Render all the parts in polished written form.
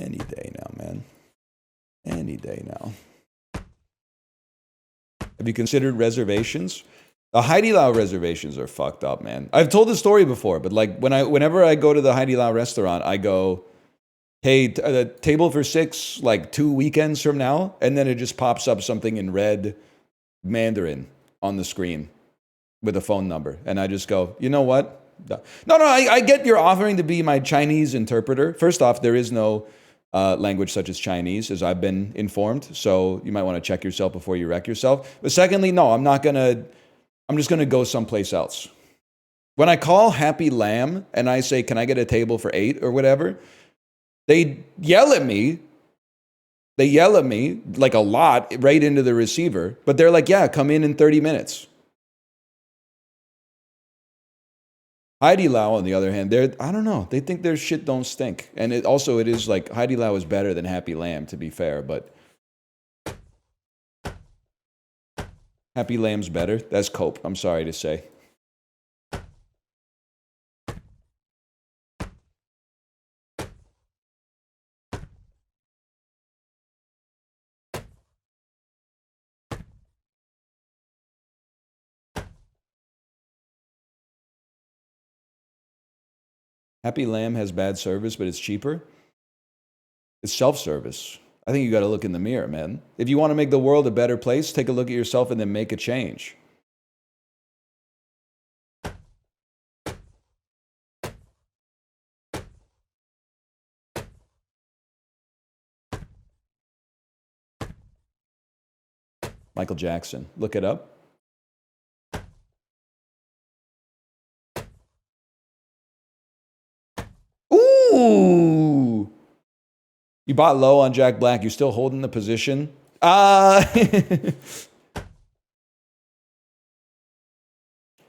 Any day now, man. Any day now. Have you considered reservations? The Haidi Lao reservations are fucked up, man. I've told this story before, but like whenever I go to the Haidi Lao restaurant, I go, hey, table for 6, like 2 weekends from now, and then it just pops up something in red Mandarin on the screen with a phone number, and I just go, you know what? No, I get you're offering to be my Chinese interpreter. First off, there is no language such as Chinese, as I've been informed, so you might want to check yourself before you wreck yourself. But secondly, no, I'm just gonna go someplace else. When I call Happy Lamb and I say, can I get a table for 8 or whatever, they yell at me. They yell at me like a lot right into the receiver, but they're like, yeah, come in 30 minutes. Haidi Lao, on the other hand, I don't know. They think their shit don't stink. And it is like, Haidi Lao is better than Happy Lamb, to be fair, but Happy Lamb's better. That's cope, I'm sorry to say. Happy Lamb has bad service, but it's cheaper. It's self-service. I think you got to look in the mirror, man. If you want to make the world a better place, take a look at yourself and then make a change. Michael Jackson. Look it up. Ooh! You bought low on Jack Black. You're still holding the position?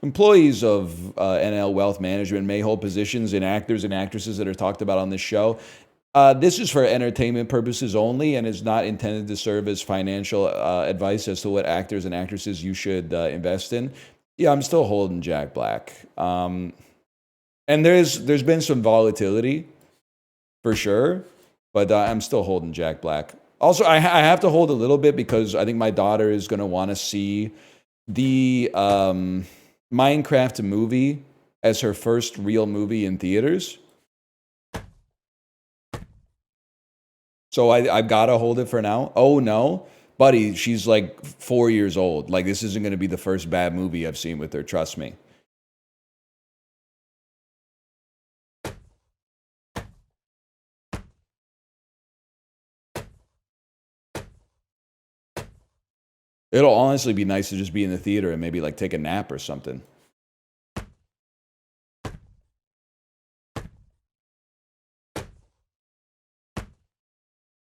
Employees of NL Wealth Management may hold positions in actors and actresses that are talked about on this show. This is for entertainment purposes only and is not intended to serve as financial advice as to what actors and actresses you should invest in. Yeah, I'm still holding Jack Black. And there's been some volatility for sure, but I'm still holding Jack Black. Also, I have to hold a little bit because I think my daughter is going to want to see the Minecraft movie as her first real movie in theaters. So I've got to hold it for now. Oh, no. Buddy, she's like 4 years old. Like, this isn't going to be the first bad movie I've seen with her. Trust me. It'll honestly be nice to just be in the theater and maybe like take a nap or something.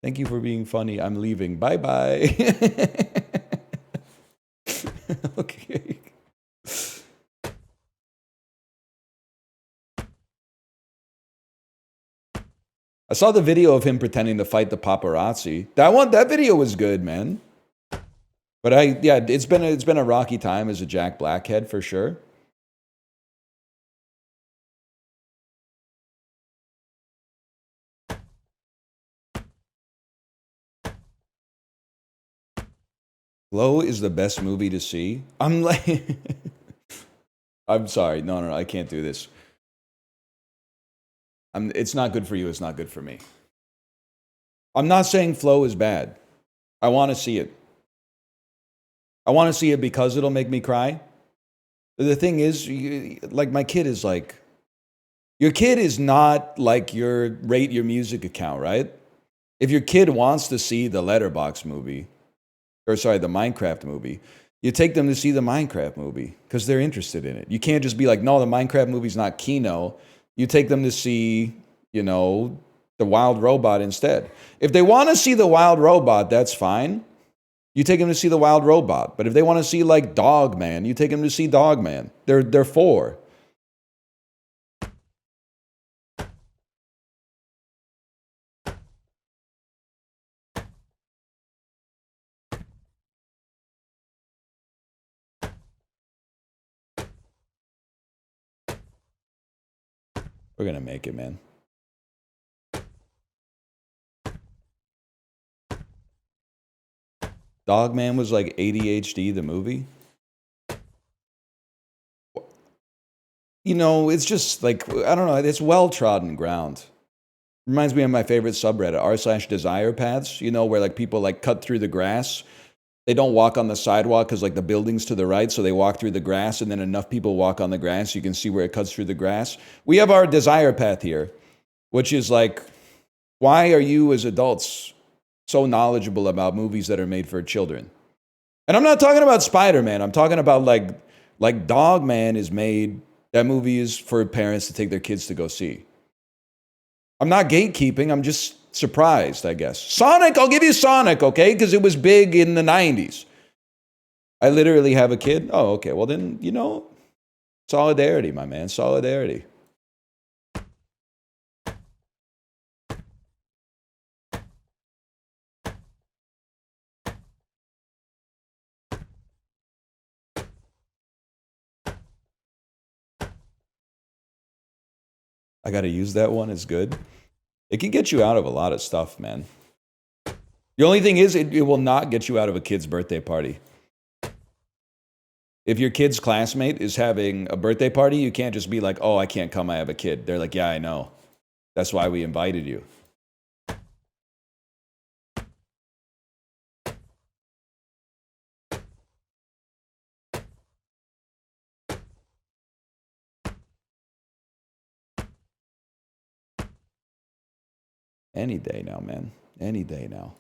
Thank you for being funny. I'm leaving. Bye-bye. Okay. I saw the video of him pretending to fight the paparazzi. That video was good, man. But it's been a rocky time as a Jack Black head for sure. Glow is the best movie to see. I'm like, I'm sorry. No, I can't do this. It's not good for you. It's not good for me. I'm not saying Flow is bad. I want to see it. I want to see it because it'll make me cry. The thing is, like, my kid is like, your kid is not like your rate your music account, right? If your kid wants to see the Letterboxd movie, the Minecraft movie, you take them to see the Minecraft movie because they're interested in it. You can't just be like, no, the Minecraft movie's not Kino. You take them to see, the Wild Robot instead. If they want to see the Wild Robot, that's fine. You take them to see the Wild Robot. But if they want to see like Dog Man, you take them to see Dog Man. They're 4. We're gonna make it, man. Dogman was like ADHD, the movie. You know, it's just like, I don't know, it's well-trodden ground. Reminds me of my favorite subreddit, r/desire paths, you know, where like people like cut through the grass. They don't walk on the sidewalk because like the building's to the right, so they walk through the grass, and then enough people walk on the grass, you can see where it cuts through the grass. We have our desire path here, which is like, why are you as adults so knowledgeable about movies that are made for children? And I'm not talking about Spider-Man. I'm talking about like Dog Man is made. That movie is for parents to take their kids to go see. I'm not gatekeeping. I'm just surprised, I guess. Sonic, I'll give you Sonic, okay? Because it was big in the 90s. I literally have a kid. Oh, okay. Well, then, you know, solidarity, my man. Solidarity. I got to use that one. It's good. It can get you out of a lot of stuff, man. The only thing is, it will not get you out of a kid's birthday party. If your kid's classmate is having a birthday party, you can't just be like, oh, I can't come, I have a kid. They're like, yeah, I know. That's why we invited you. Any day now, man. Any day now.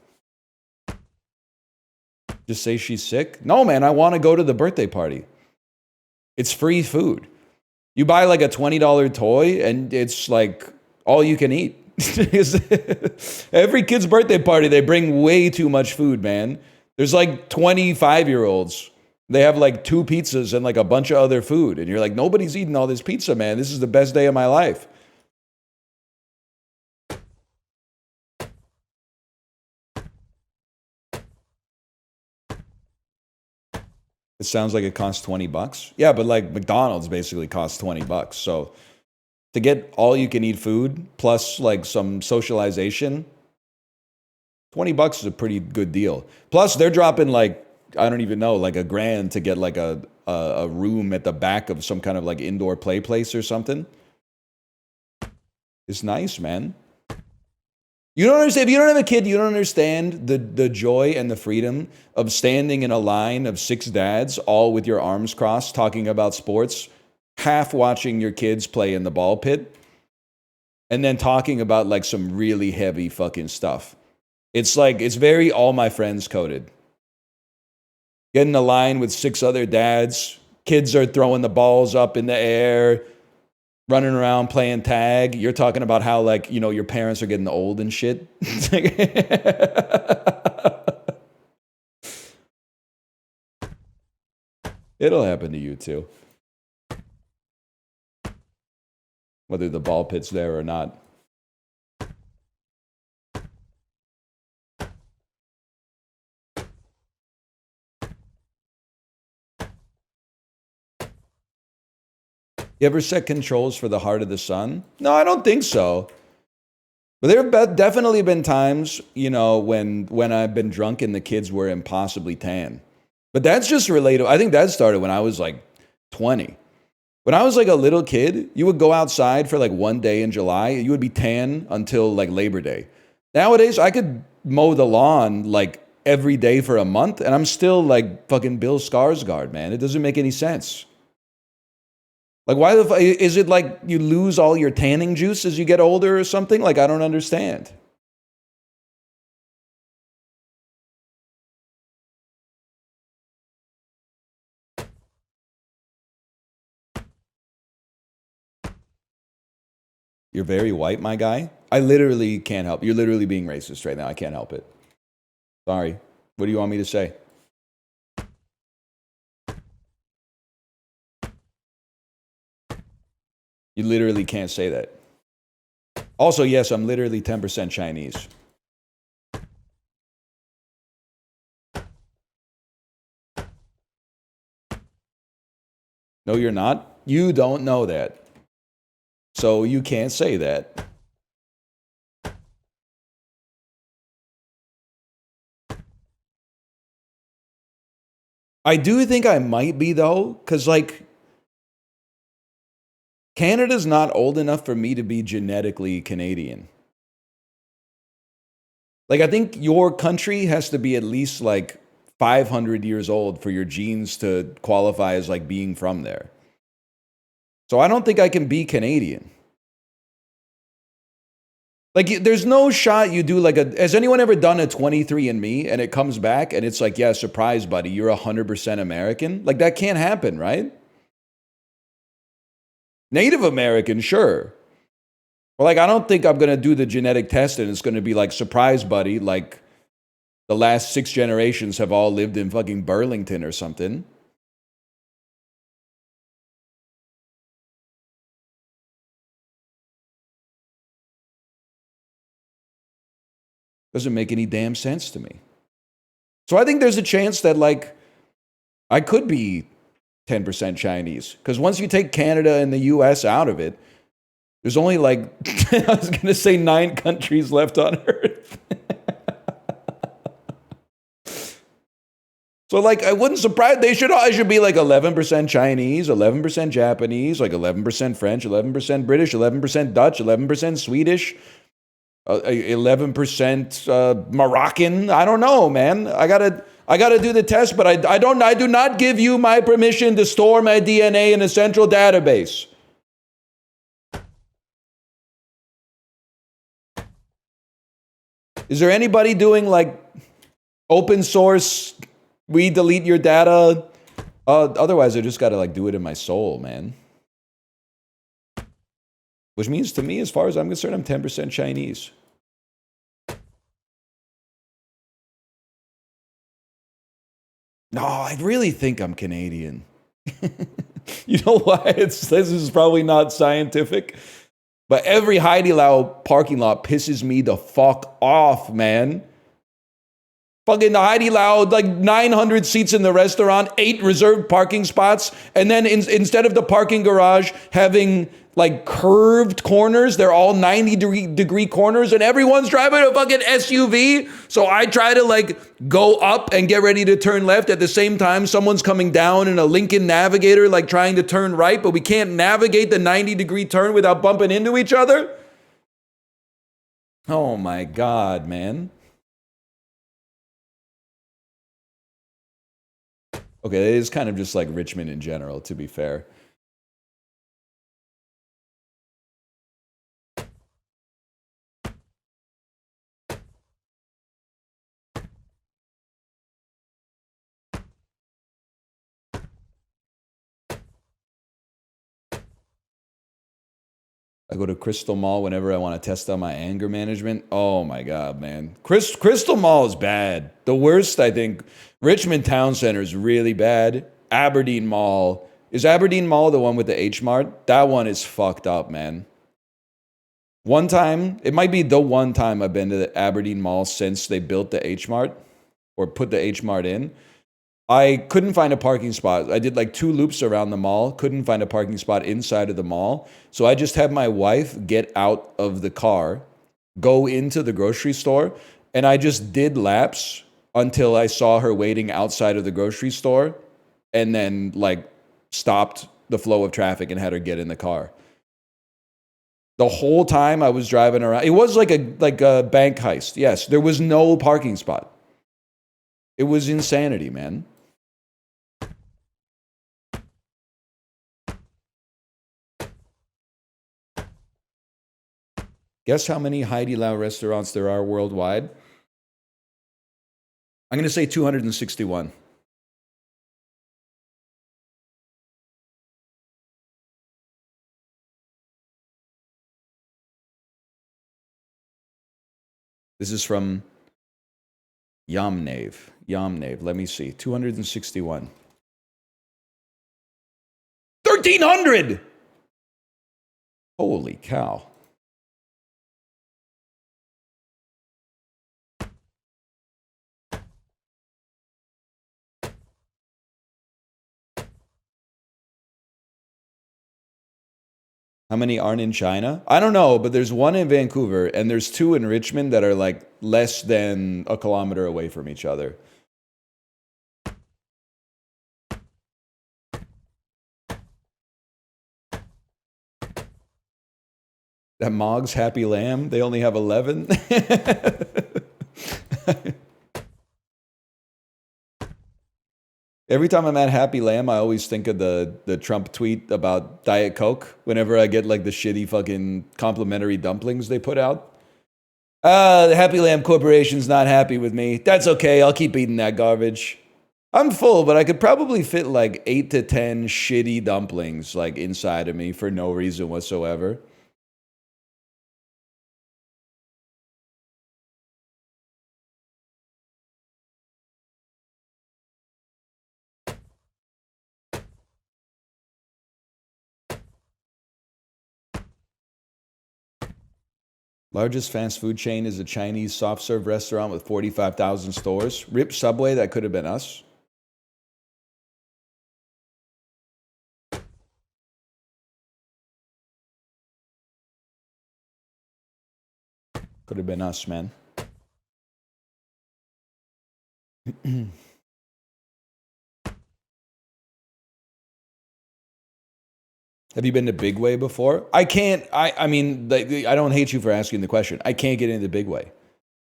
Just say she's sick? No, man, I want to go to the birthday party. It's free food. You buy like a $20 toy and it's like all you can eat. Every kid's birthday party, they bring way too much food, man. There's like 25-year-olds. They have like 2 pizzas and like a bunch of other food. And you're like, nobody's eating all this pizza, man. This is the best day of my life. It sounds like it costs $20. Yeah, but like McDonald's basically costs $20. So to get all you can eat food plus like some socialization, $20 is a pretty good deal. Plus they're dropping like, I don't even know, like $1,000 to get like a room at the back of some kind of like indoor play place or something. It's nice, man. You don't understand. If you don't have a kid, you don't understand the joy and the freedom of standing in a line of 6 dads, all with your arms crossed, talking about sports, half watching your kids play in the ball pit, and then talking about like some really heavy fucking stuff. It's like, it's very All My Friends coded. Get in a line with 6 other dads. Kids are throwing the balls up in the air, running around playing tag. You're talking about how, like, you know, your parents are getting old and shit. It'll happen to you too. Whether the ball pit's there or not. You ever set controls for the heart of the sun? No, I don't think so. But there have definitely been times, you know, when I've been drunk and the kids were impossibly tan. But that's just relatable. I think that started when I was like 20. When I was like a little kid, you would go outside for like one day in July, you would be tan until like Labor Day. Nowadays, I could mow the lawn like every day for a month, and I'm still like fucking Bill Skarsgård, man. It doesn't make any sense. Like, why the fuck? Is it like you lose all your tanning juice as you get older or something? Like, I don't understand. You're very white, my guy. I literally can't help. You're literally being racist right now. I can't help it. Sorry. What do you want me to say? You literally can't say that. Also, yes, I'm literally 10% Chinese. No, you're not. You don't know that. So you can't say that. I do think I might be though, because like Canada's not old enough for me to be genetically Canadian. Like I think your country has to be at least like 500 years old for your genes to qualify as like being from there. So I don't think I can be Canadian. Like, there's no shot you do like a. Has anyone ever done a 23andMe and it comes back and it's like, yeah, surprise, buddy, you're 100% American? Like, that can't happen, right? Native American, sure. But like, I don't think I'm going to do the genetic test and it's going to be like, surprise, buddy, like the last 6 generations have all lived in fucking Burlington or something. Doesn't make any damn sense to me. So I think there's a chance that like I could be 10% Chinese. Because once you take Canada and the US out of it, there's only like, I was going to say 9 countries left on Earth. So like, I wouldn't surprise, I should be like 11% Chinese, 11% Japanese, like 11% French, 11% British, 11% Dutch, 11% Swedish, 11% Moroccan. I don't know, man. I gotta do the test, but I do not give you my permission to store my DNA in a central database. Is there anybody doing like open source, we delete your data? Otherwise, I just gotta like do it in my soul, man. Which means to me, as far as I'm concerned, I'm 10% Chinese. No, I really think I'm Canadian. You know why? This is probably not scientific, but every Haidai Lao parking lot pisses me the fuck off, man. Fucking the Haidai Lao, like 900 seats in the restaurant, 8 reserved parking spots, and then instead of the parking garage having like curved corners, they're all 90-degree corners, and everyone's driving a fucking SUV. So I try to like go up and get ready to turn left. At the same time, someone's coming down in a Lincoln Navigator, like trying to turn right, but we can't navigate the 90-degree turn without bumping into each other. Oh my God, man. Okay, it is kind of just like Richmond in general, to be fair. I go to Crystal Mall whenever I want to test out my anger management. Oh my God, man. Crystal Mall is bad. The worst, I think. Richmond Town Center is really bad. Aberdeen Mall. Is Aberdeen Mall the one with the H Mart? That one is fucked up, man. One time, it might be the one time I've been to the Aberdeen Mall since they built the H Mart or put the H Mart in. I couldn't find a parking spot. I did like 2 loops around the mall, couldn't find a parking spot inside of the mall. So I just had my wife get out of the car, go into the grocery store, and I just did laps until I saw her waiting outside of the grocery store and then like stopped the flow of traffic and had her get in the car. The whole time I was driving around, it was like a bank heist. Yes, there was no parking spot. It was insanity, man. Guess how many Haidai Lao restaurants there are worldwide? I'm going to say 261. This is from Yamnave. Let me see. 261. 1,300! Holy cow. How many aren't in China? I don't know, but there's one in Vancouver and there's 2 in Richmond that are like less than a kilometer away from each other. That Mog's Happy Lamb, they only have 11. Every time I'm at Happy Lamb, I always think of the Trump tweet about Diet Coke whenever I get like the shitty fucking complimentary dumplings they put out. The Happy Lamb Corporation's not happy with me. That's okay, I'll keep eating that garbage. I'm full, but I could probably fit like 8 to 10 shitty dumplings like inside of me for no reason whatsoever. Largest fast food chain is a Chinese soft serve restaurant with 45,000 stores. Rip Subway, that could have been us. Could have been us, man. Have you been to Big Way before? I can't, I mean, I don't hate you for asking the question. I can't get into Big Way.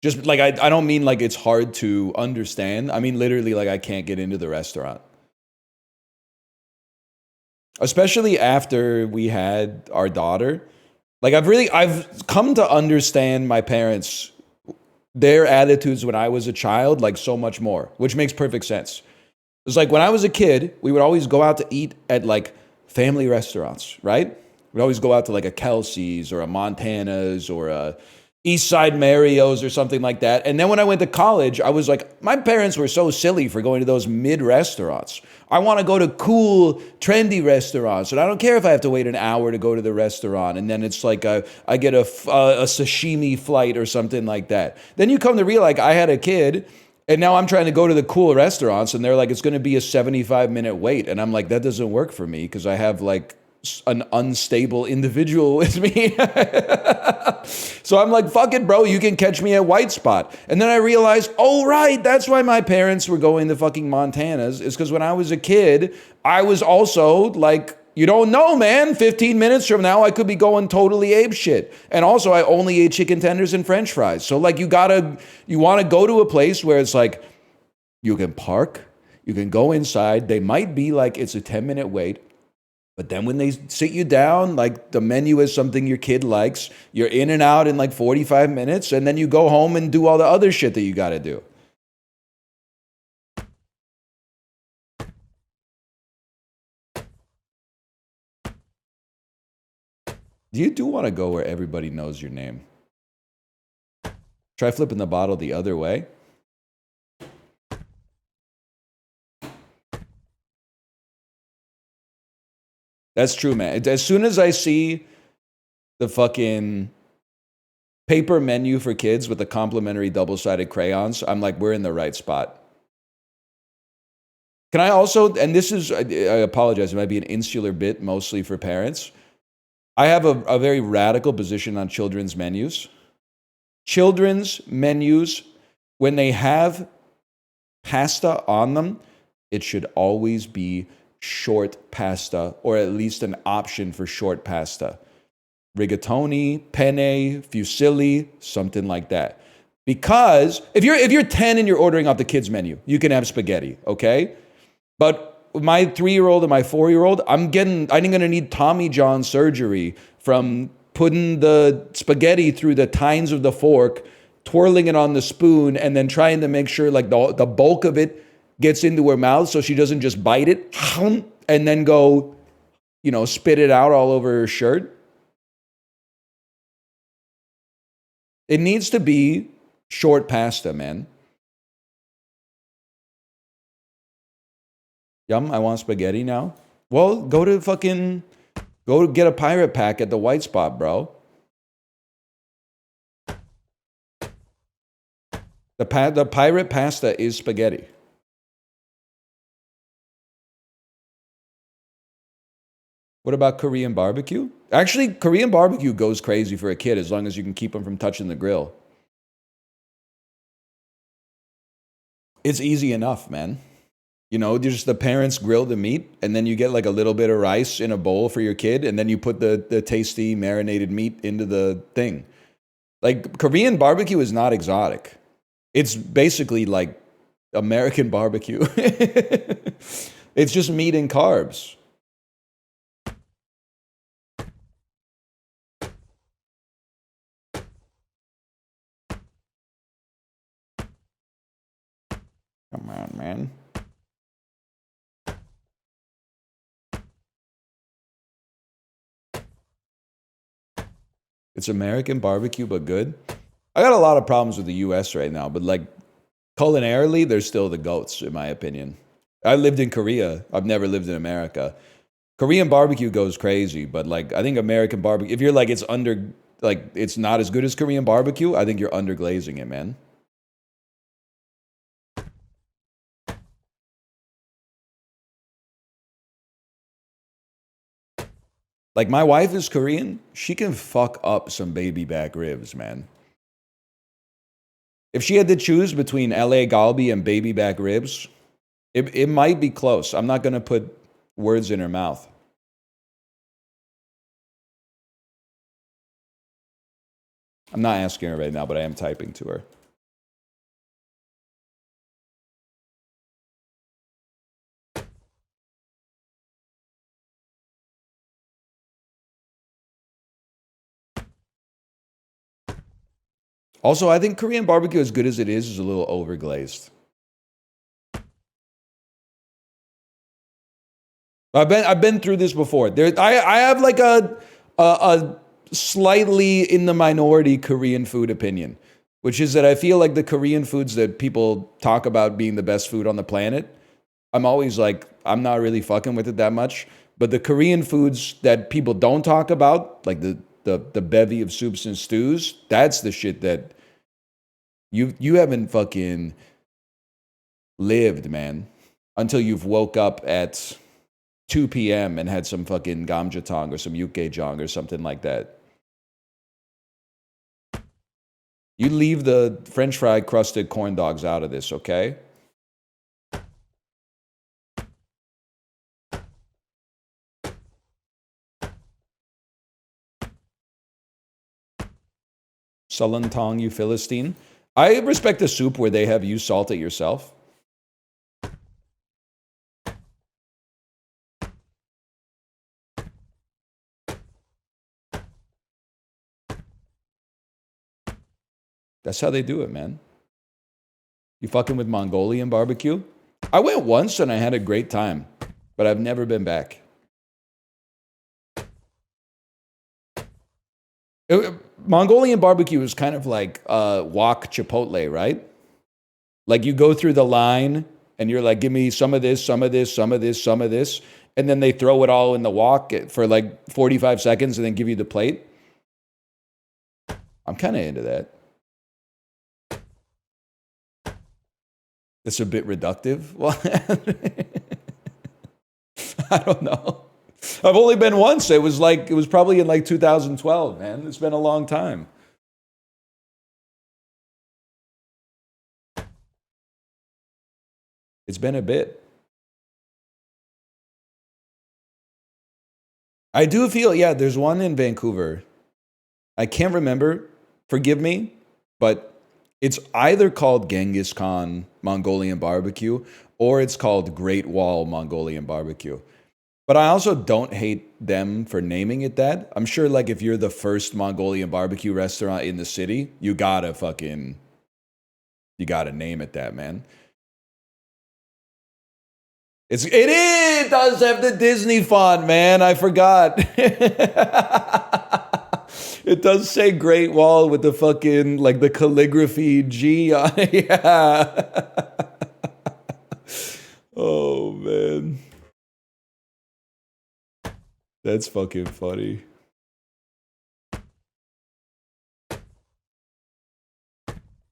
Just like, I don't mean like it's hard to understand. I mean, literally, like I can't get into the restaurant. Especially after we had our daughter. Like I've come to understand my parents, their attitudes when I was a child, like so much more, which makes perfect sense. It's like when I was a kid, we would always go out to eat at like family restaurants, right? We'd always go out to like a Kelsey's or a Montana's or a East Side Mario's or something like that. And then when I went to college, I was like, my parents were so silly for going to those mid restaurants. I want to go to cool, trendy restaurants. And I don't care if I have to wait an hour to go to the restaurant. And then it's like I get a sashimi flight or something like that. Then you come to realize, like, I had a kid and now I'm trying to go to the cool restaurants and they're like, it's going to be a 75-minute wait. And I'm like, that doesn't work for me because I have like an unstable individual with me. So I'm like, fuck it, bro. You can catch me at White Spot. And then I realized, oh, right. That's why my parents were going to fucking Montana's, is because when I was a kid, I was also like, you don't know, man. 15 minutes from now, I could be going totally ape shit. And also, I only ate chicken tenders and French fries. So like, you want to go to a place where it's like, you can park, you can go inside. They might be like, it's a 10-minute wait. But then when they sit you down, like the menu is something your kid likes, you're in and out in like 45 minutes, and then you go home and do all the other shit that you got to do. You do want to go where everybody knows your name. Try flipping the bottle the other way. That's true, man. As soon as I see the fucking paper menu for kids with the complimentary double-sided crayons, I'm like, we're in the right spot. Can I also, and this is, I apologize, it might be an insular bit, mostly for parents. I have a very radical position on children's menus. Children's menus, when they have pasta on them, it should always be short pasta, or at least an option for short pasta. Rigatoni, penne, fusilli, something like that. Because if you're 10 and you're ordering off the kids menu, you can have spaghetti, okay? But my 3-year-old and my 4-year-old, I'm going to need Tommy John surgery from putting the spaghetti through the tines of the fork, twirling it on the spoon, and then trying to make sure like the bulk of it gets into her mouth so she doesn't just bite it and then go, spit it out all over her shirt. It needs to be short pasta, man. Yum, I want spaghetti now. Well, go get a pirate pack at the White Spot, bro. The pirate pasta is spaghetti. What about Korean barbecue? Actually, Korean barbecue goes crazy for a kid as long as you can keep them from touching the grill. It's easy enough, man. You know, just the parents grill the meat, and then you get like a little bit of rice in a bowl for your kid, and then you put the tasty marinated meat into the thing. Like, Korean barbecue is not exotic. It's basically like American barbecue. It's just meat and carbs. Come on, man. It's American barbecue, but good. I got a lot of problems with the US right now, but like culinarily, they're still the GOATs, in my opinion. I lived in Korea. I've never lived in America. Korean barbecue goes crazy, but like I think American barbecue, if you're like it's under like it's not as good as Korean barbecue, I think you're underglazing it, man. Like my wife is Korean, she can fuck up some baby back ribs, man. If she had to choose between LA Galbi and baby back ribs, it might be close. I'm not gonna put words in her mouth. I'm not asking her right now, but I am typing to her. Also, I think Korean barbecue, as good as it is a little overglazed. I've been through this before. I have like a slightly in the minority Korean food opinion, which is that I feel like the Korean foods that people talk about being the best food on the planet, I'm always like, I'm not really fucking with it that much. But the Korean foods that people don't talk about, like the bevy of soups and stews, that's the shit that you haven't fucking lived, man, until you've woke up at 2 p.m. and had some fucking gamjatang or some yukgaejang or something like that. You leave the French fry crusted corn dogs out of this, okay? Sulantong, you Philistine. I respect a soup where they have you salt it yourself. That's how they do it, man. You fucking with Mongolian barbecue? I went once and I had a great time, but I've never been back. Mongolian barbecue is kind of like wok Chipotle, right? Like you go through the line and you're like, give me some of this, some of this, some of this, some of this. And then they throw it all in the wok for like 45 seconds and then give you the plate. I'm kind of into that. It's a bit reductive. Well, I don't know. I've only been once. It was probably in like 2012, man. It's been a long time. It's been a bit. I do feel, yeah, there's one in Vancouver. I can't remember. Forgive me, but it's either called Genghis Khan Mongolian barbecue or it's called Great Wall Mongolian barbecue. But I also don't hate them for naming it that. I'm sure like if you're the first Mongolian barbecue restaurant in the city, you gotta name it that, man. It does have the Disney font, man. I forgot. It does say Great Wall with the fucking like the calligraphy G on it. Yeah. Oh man. That's fucking funny.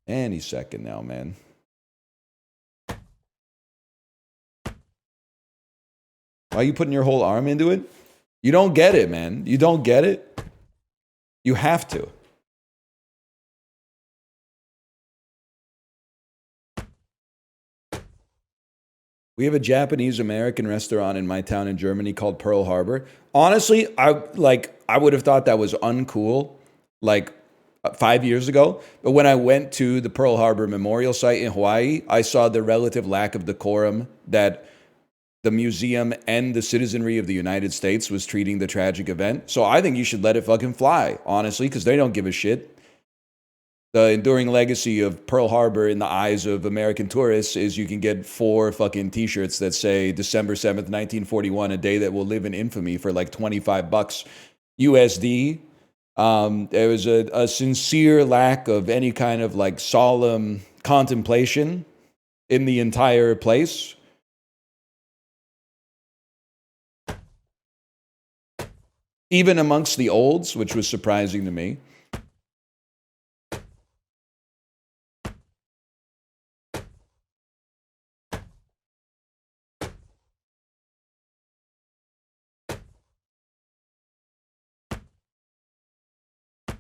Any second now, man. Why are you putting your whole arm into it? You don't get it, man. You don't get it. You have to. We have a Japanese American restaurant in my town in Germany called Pearl Harbor. Honestly, I would have thought that was uncool like 5 years ago. But when I went to the Pearl Harbor Memorial Site in Hawaii, I saw the relative lack of decorum that the museum and the citizenry of the United States was treating the tragic event. So I think you should let it fucking fly, honestly, because they don't give a shit. The enduring legacy of Pearl Harbor in the eyes of American tourists is you can get 4 fucking t-shirts that say December 7th, 1941, a day that will live in infamy for like $25 USD. There was a sincere lack of any kind of like solemn contemplation in the entire place. Even amongst the olds, which was surprising to me.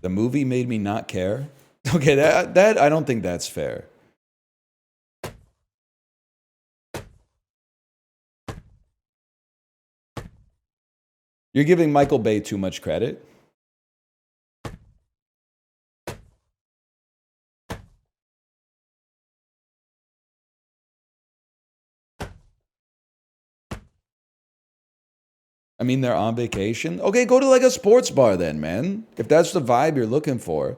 The movie made me not care. Okay, that I don't think that's fair. You're giving Michael Bay too much credit. I mean, they're on vacation. Okay, go to like a sports bar then, man. If that's the vibe you're looking for.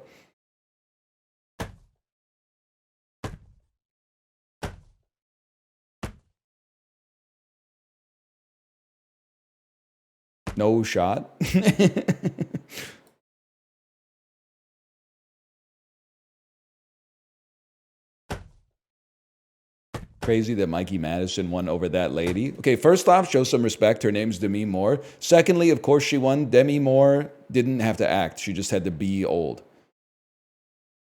No shot. Crazy that Mikey Madison won over that lady. Okay, first off, show some respect. Her name's Demi Moore. Secondly, of course she won. Demi Moore didn't have to act. She just had to be old.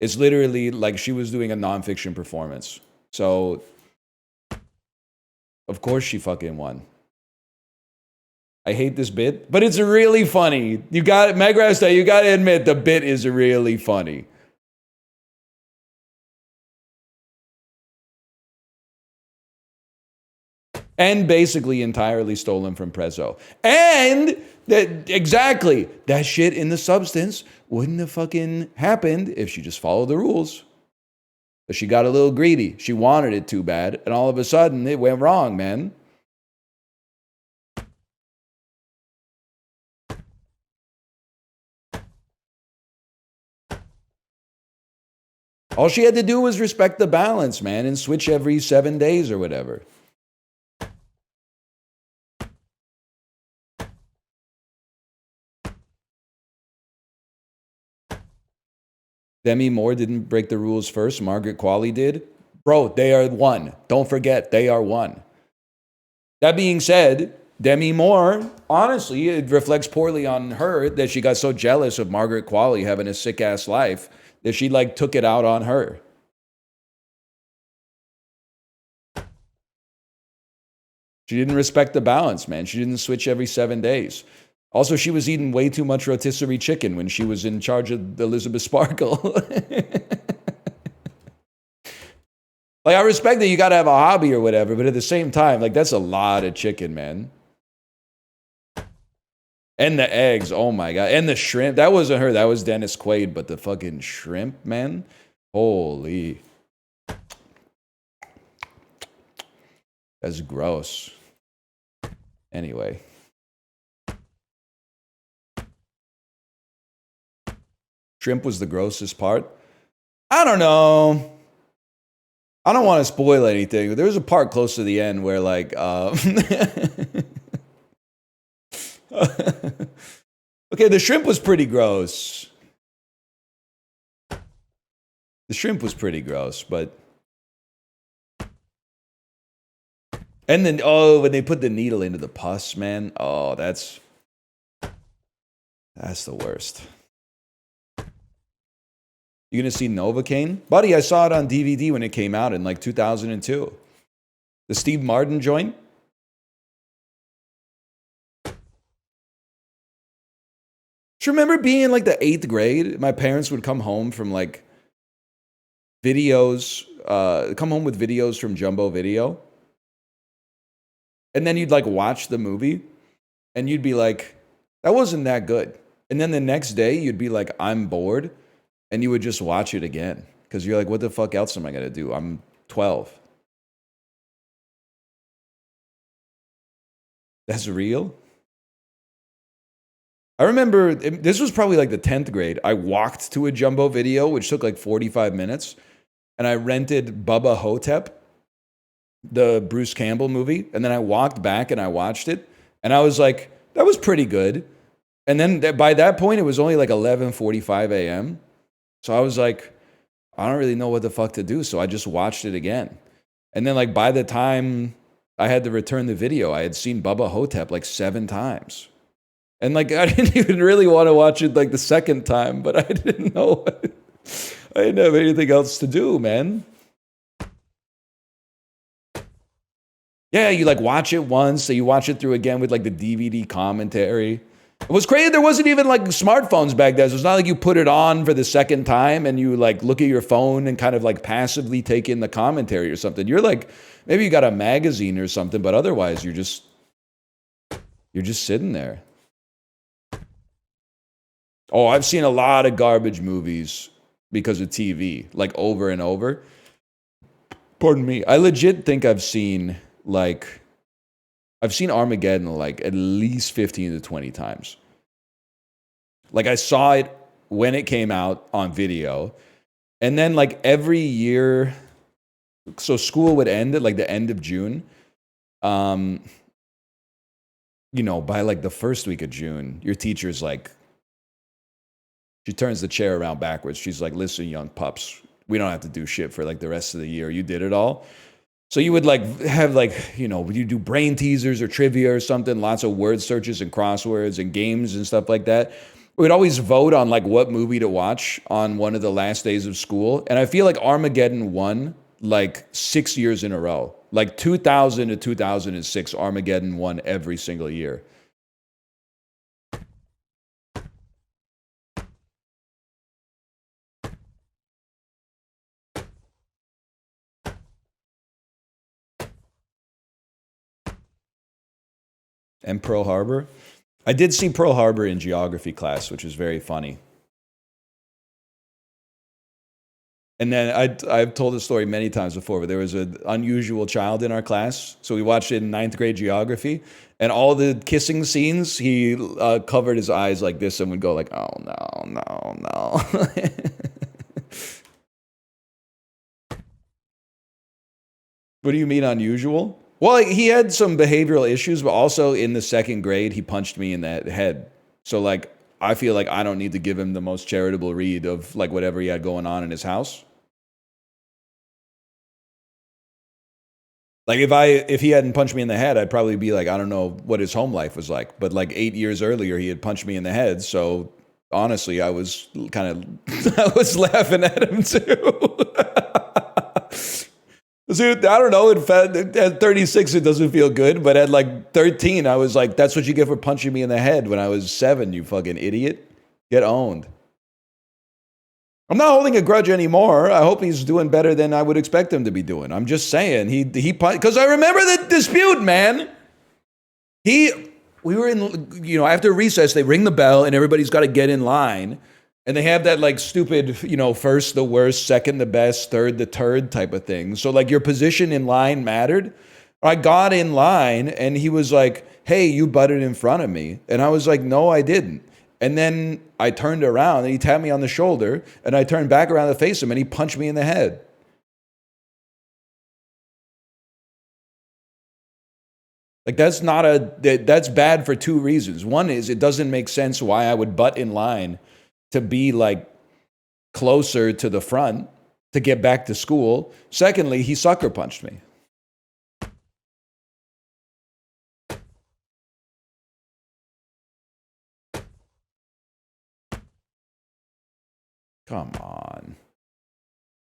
It's literally like she was doing a nonfiction performance. So, of course she fucking won. I hate this bit, but it's really funny. You got it, Megrasta, you got to admit the bit is really funny. And basically entirely stolen from Prezzo. And exactly, that shit in the substance wouldn't have fucking happened if she just followed the rules. But she got a little greedy. She wanted it too bad, and all of a sudden it went wrong, man. All she had to do was respect the balance, man, and switch every 7 days or whatever. Demi Moore didn't break the rules first. Margaret Qualley did. Bro, they are one. Don't forget, they are one. That being said, Demi Moore, honestly, it reflects poorly on her that she got so jealous of Margaret Qualley having a sick-ass life that she, like, took it out on her. She didn't respect the balance, man. She didn't switch every 7 days. Also, she was eating way too much rotisserie chicken when she was in charge of Elizabeth Sparkle. Like, I respect that you got to have a hobby or whatever, but at the same time, like, that's a lot of chicken, man. And the eggs, oh my God. And the shrimp. That wasn't her, that was Dennis Quaid, but the fucking shrimp, man. Holy. That's gross. Anyway. Shrimp was the grossest part. I don't know. I don't want to spoil anything. There was a part close to the end where, like, okay, the shrimp was pretty gross. The shrimp was pretty gross, but... And then, oh, when they put the needle into the pus, man. Oh, that's the worst. You gonna see Novocaine? Buddy, I saw it on DVD when it came out in like 2002. The Steve Martin joint. Just remember being in like the 8th grade. My parents would come home from like videos, come home with videos from Jumbo Video. And then you'd like watch the movie and you'd be like, that wasn't that good. And then the next day you'd be like, I'm bored. And you would just watch it again. Because you're like, what the fuck else am I going to do? I'm 12. That's real? I remember, this was probably like the 10th grade. I walked to a Jumbo Video, which took like 45 minutes. And I rented Bubba Hotep, the Bruce Campbell movie. And then I walked back and I watched it. And I was like, that was pretty good. And then by that point, it was only like 11:45 a.m. So I was like, I don't really know what the fuck to do. So I just watched it again. And then like by the time I had to return the video, I had seen Bubba Hotep like 7 times. And like I didn't even really want to watch it like the second time, but I didn't know. I didn't have anything else to do, man. Yeah, you like watch it once, so you watch it through again with like the DVD commentary. It was crazy. There wasn't even like smartphones back then. So it's not like you put it on for the second time and you like look at your phone and kind of like passively take in the commentary or something. You're like, maybe you got a magazine or something, but otherwise you're just sitting there. Oh, I've seen a lot of garbage movies because of TV, like over and over. Pardon me. I legit think I've seen Armageddon like at least 15 to 20 times. Like I saw it when it came out on video. And then like every year, so school would end at like the end of June. You know, by like the first week of June, your teacher's like, she turns the chair around backwards. She's like, listen, young pups, we don't have to do shit for like the rest of the year. You did it all. So you would like have like, you know, you do brain teasers or trivia or something, lots of word searches and crosswords and games and stuff like that. We'd always vote on like what movie to watch on one of the last days of school. And I feel like Armageddon won like 6 years in a row. Like 2000 to 2006, Armageddon won every single year. And Pearl Harbor. I did see Pearl Harbor in geography class, which was very funny. And then I've told the story many times before, but there was an unusual child in our class. So we watched it in 9th grade geography. And all the kissing scenes, he covered his eyes like this and would go like, oh, no, no, no. What do you mean unusual? Well, he had some behavioral issues, but also in the 2nd grade, he punched me in the head. So, like, I feel like I don't need to give him the most charitable read of, like, whatever he had going on in his house. Like, if he hadn't punched me in the head, I'd probably be like, I don't know what his home life was like. But, like, 8 years earlier, he had punched me in the head. So, honestly, I was kind of, I was laughing at him, too. Dude, I don't know. At 36, it doesn't feel good. But at like 13, I was like, that's what you get for punching me in the head when I was 7, you fucking idiot. Get owned. I'm not holding a grudge anymore. I hope he's doing better than I would expect him to be doing. I'm just saying. Because I remember the dispute, man. We were in, you know, after recess, they ring the bell and everybody's got to get in line. And they have that like stupid, you know, first the worst, second the best, third the turd type of thing. So like your position in line mattered. I got in line and he was like, hey, you butted in front of me. And I was like, no, I didn't. And then I turned around and he tapped me on the shoulder and I turned back around to face him and he punched me in the head. Like that's bad for 2 reasons. One is it doesn't make sense why I would butt in line to be like closer to the front to get back to school. Secondly, he sucker punched me. Come on.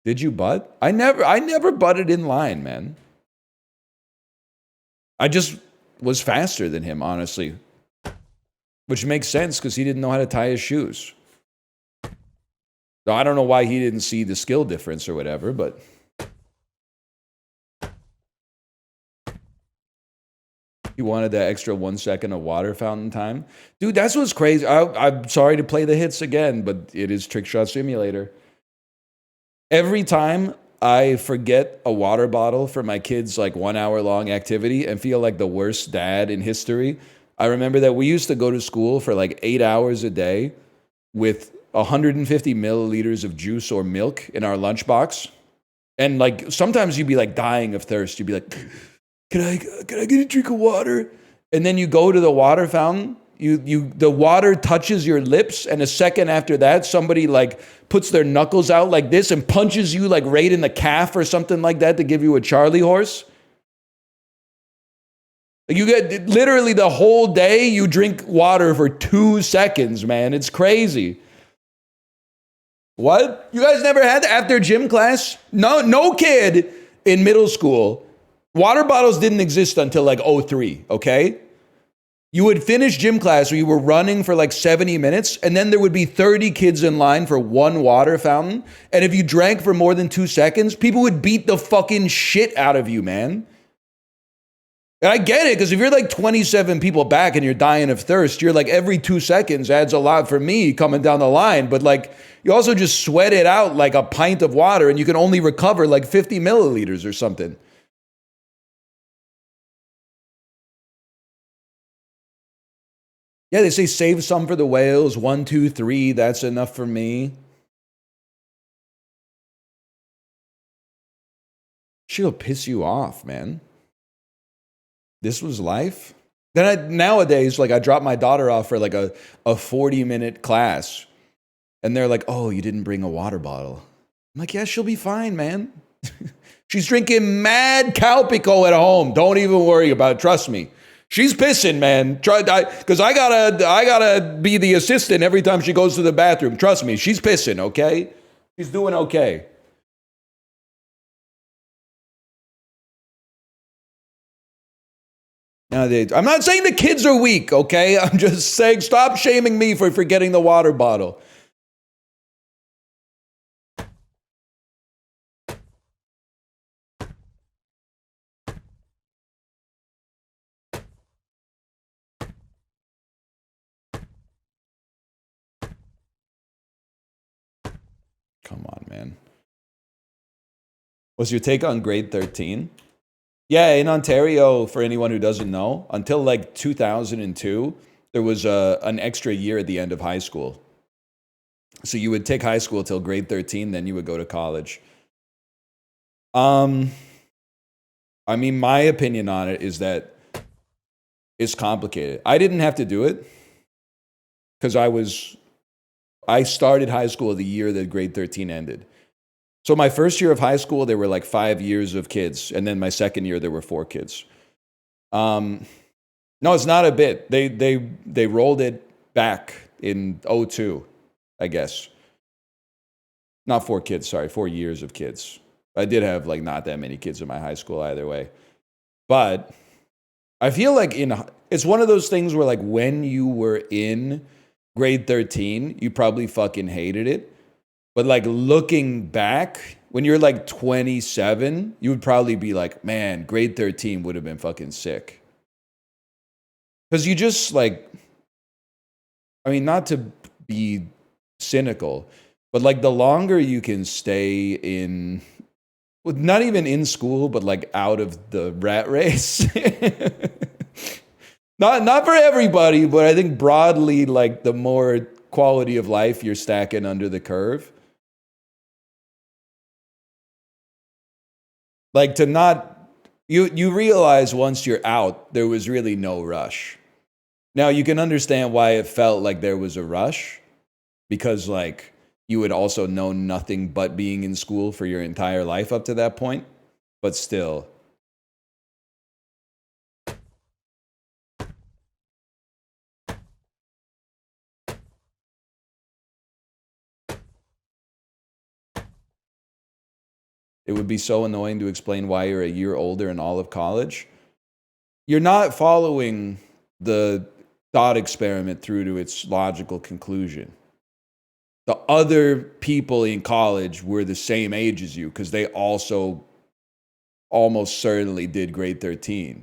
Did you butt? I never butted in line, man. I just was faster than him, honestly. Which makes sense because he didn't know how to tie his shoes. So I don't know why he didn't see the skill difference or whatever, but He wanted that extra 1 second of water fountain time. Dude, that's what's crazy. I'm sorry to play the hits again, but it is Trickshot Simulator. Every time I forget a water bottle for my kids' like 1 hour long activity and feel like the worst dad in history, I remember that we used to go to school for like 8 hours a day with 150 milliliters of juice or milk in our lunchbox. And like sometimes you'd be like dying of thirst. You'd be like, can I get a drink of water? And then you go to the water fountain. The water touches your lips, and a second after that, somebody like puts their knuckles out like this and punches you like right in the calf or something like that to give you a Charlie horse. You get literally the whole day you drink water for 2 seconds, man. It's crazy. What? You guys never had that after gym class? No kid in middle school. Water bottles didn't exist until like 03, okay? You would finish gym class where you were running for like 70 minutes, and then there would be 30 kids in line for one water fountain. And if you drank for more than 2 seconds, people would beat the fucking shit out of you, man. And I get it, because if you're like 27 people back and you're dying of thirst, you're like every 2 seconds adds a lot for me coming down the line. But like, you also just sweat it out like a pint of water, and you can only recover like 50 milliliters or something. Yeah, they say save some for the whales. 1, 2, 3, that's enough for me. She'll piss you off, man. This was life. Nowadays, like I drop my daughter off for like a 40-minute class, and they're like, "Oh, you didn't bring a water bottle." I'm like, "Yeah, she'll be fine, man." She's drinking mad Calpico at home. Don't even worry about it. Trust me. She's pissing, man. Because I gotta be the assistant every time she goes to the bathroom. Trust me, she's pissing. Okay, she's doing okay. Now, I'm not saying the kids are weak. Okay, I'm just saying stop shaming me for forgetting the water bottle. Come on, man. What's your take on grade 13? Yeah, in Ontario, for anyone who doesn't know, until like 2002, there was an extra year at the end of high school. So you would take high school till grade 13, then you would go to college. I mean, my opinion on it is that it's complicated. I didn't have to do it because I started high school the year that grade 13 ended. So my first year of high school, there were like 5 years of kids. And then my second year, there were 4 kids. No, it's not a bit. They rolled it back in 02, I guess. Not 4 kids, sorry, 4 years of kids. I did have like not that many kids in my high school either way. But I feel like it's one of those things where like when you were in grade 13, you probably fucking hated it. But like looking back, when you're like 27, you would probably be like, man, grade 13 would have been fucking sick. Because you just like, I mean, not to be cynical, but like the longer you can stay in, not even in school, but like out of the rat race. Not for everybody, but I think broadly, like the more quality of life you're stacking under the curve. Like to not, you realize once you're out, there was really no rush. Now you can understand why it felt like there was a rush, because like you had also known nothing but being in school for your entire life up to that point, but still. It would be so annoying to explain why you're a year older in all of college. You're not following the thought experiment through to its logical conclusion. The other people in college were the same age as you because they also almost certainly did grade 13.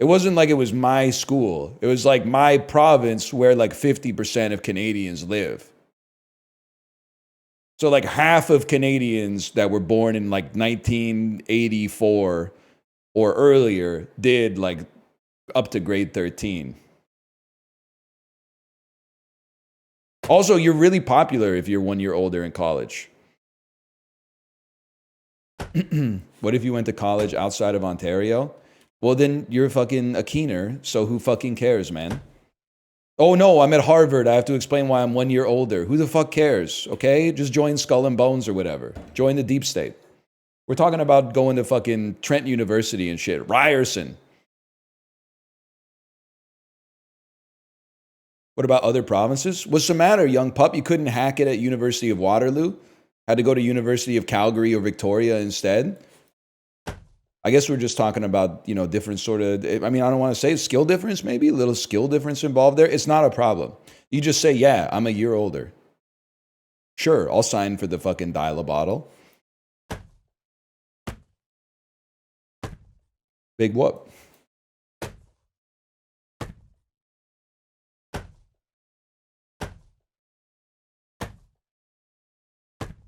It wasn't like it was my school. It was like my province where like 50% of Canadians live. So like half of Canadians that were born in like 1984 or earlier did like up to grade 13. Also, you're really popular if you're 1 year older in college. What if you went to college outside of Ontario? Well, then you're fucking a keener, so who fucking cares, man? Oh no, I'm at Harvard. I have to explain why I'm 1 year older. Who the fuck cares, okay? Just join Skull and Bones or whatever. Join the deep state. We're talking about going to fucking Trent University and shit. Ryerson. What about other provinces? What's the matter, young pup? You couldn't hack it at University of Waterloo? Had to go to University of Calgary or Victoria instead? I guess we're just talking about, you know, different sort of, I mean, I don't want to say skill difference, maybe a little skill difference involved there. It's not a problem. You just say, yeah, I'm a year older. Sure, I'll sign for the fucking dial-a-bottle. Big whoop.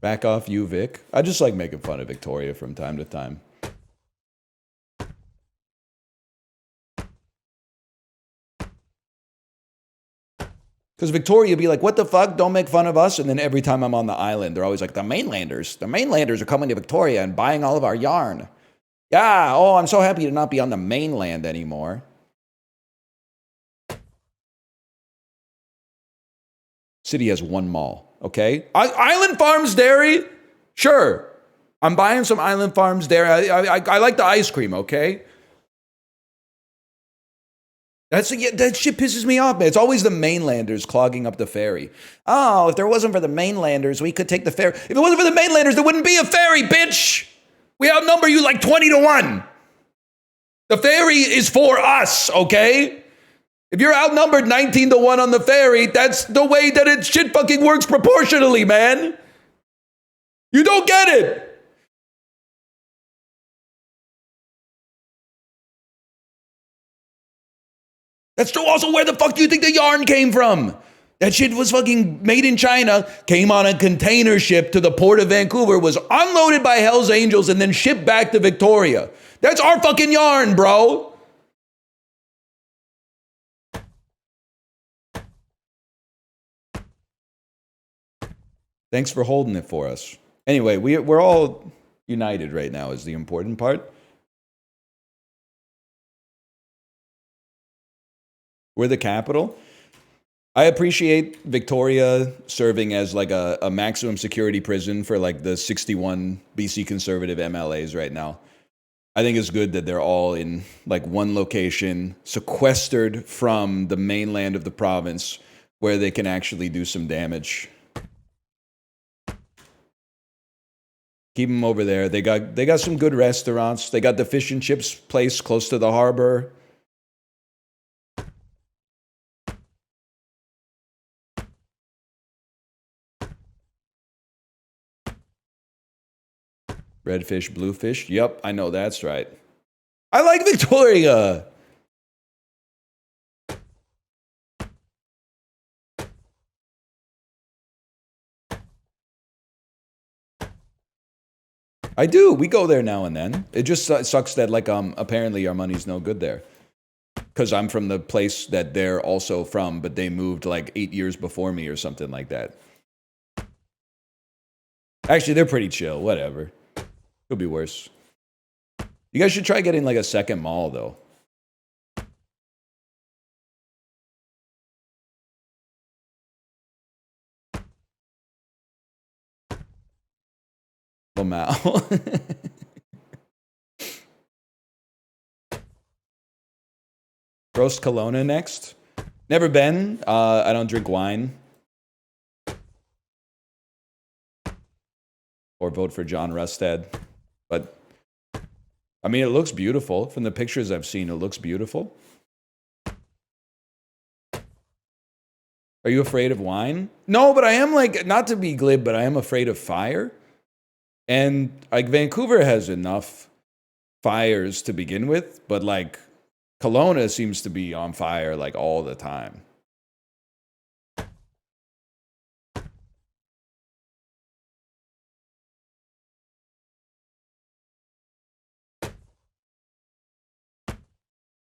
Back off you, Vic. I just like making fun of Victoria from time to time. Because Victoria would be like, what the fuck? Don't make fun of us. And then every time I'm on the island, they're always like, the mainlanders are coming to Victoria and buying all of our yarn. Yeah, oh, I'm so happy to not be on the mainland anymore. City has one mall, okay? Island Farms Dairy? Sure. I'm buying some Island Farms Dairy. I like the ice cream, okay? That shit pisses me off, man. It's always the mainlanders clogging up the ferry. Oh, if there wasn't for the mainlanders, we could take the ferry. If it wasn't for the mainlanders, there wouldn't be a ferry, bitch! We outnumber you like 20-1. The ferry is for us, okay? If you're outnumbered 19-1 on the ferry, that's the way that it shit fucking works proportionally, man. You don't get it. That's true. Also, where the fuck do you think the yarn came from? That shit was fucking made in China, came on a container ship to the port of Vancouver, was unloaded by Hell's Angels, and then shipped back to Victoria. That's our fucking yarn, bro. Thanks for holding it for us. Anyway, we're all united right now is the important part. We're the capital. I appreciate Victoria serving as like a maximum security prison for like the 61 BC conservative MLAs right now. I think it's good that they're all in like one location, sequestered from the mainland of the province, where they can actually do some damage. Keep them over there. They got some good restaurants. They got the fish and chips place close to the harbor. Red fish, blue fish. Yep, I know that's right. I like Victoria. I do. We go there now and then. It just sucks that like apparently our money's no good there. Because I'm from the place that they're also from, but they moved like 8 years before me or something like that. Actually, they're pretty chill. Whatever. Could be worse. You guys should try getting like a second mall though. Lamau. Roast Kelowna next. Never been. I don't drink wine. Or vote for John Rustad. But, I mean, it looks beautiful. From the pictures I've seen, it looks beautiful. Are you afraid of wine? No, but I am like, not to be glib, but I am afraid of fire. And like Vancouver has enough fires to begin with, but like Kelowna seems to be on fire like all the time.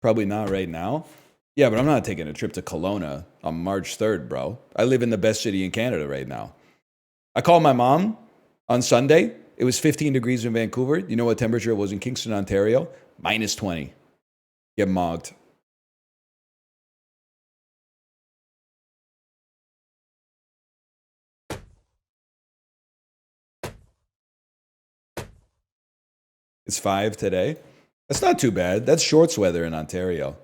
Probably not right now. Yeah, but I'm not taking a trip to Kelowna on March 3rd, bro. I live in the best city in Canada right now. I called my mom on Sunday. It was 15 degrees in Vancouver. You know what temperature it was in Kingston, Ontario? Minus 20. Get mogged. It's 5 today. That's not too bad. That's shorts weather in Ontario.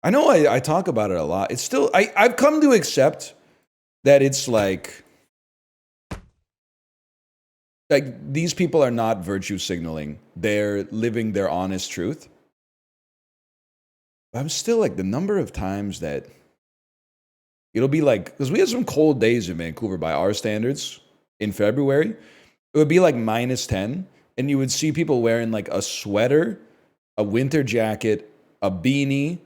I know I talk about it a lot. It's still, I've come to accept that it's like these people are not virtue signaling. They're living their honest truth. But I'm still like the number of times that it'll be like, because we had some cold days in Vancouver by our standards in February. It would be like minus 10, and you would see people wearing like a sweater, a winter jacket, a beanie,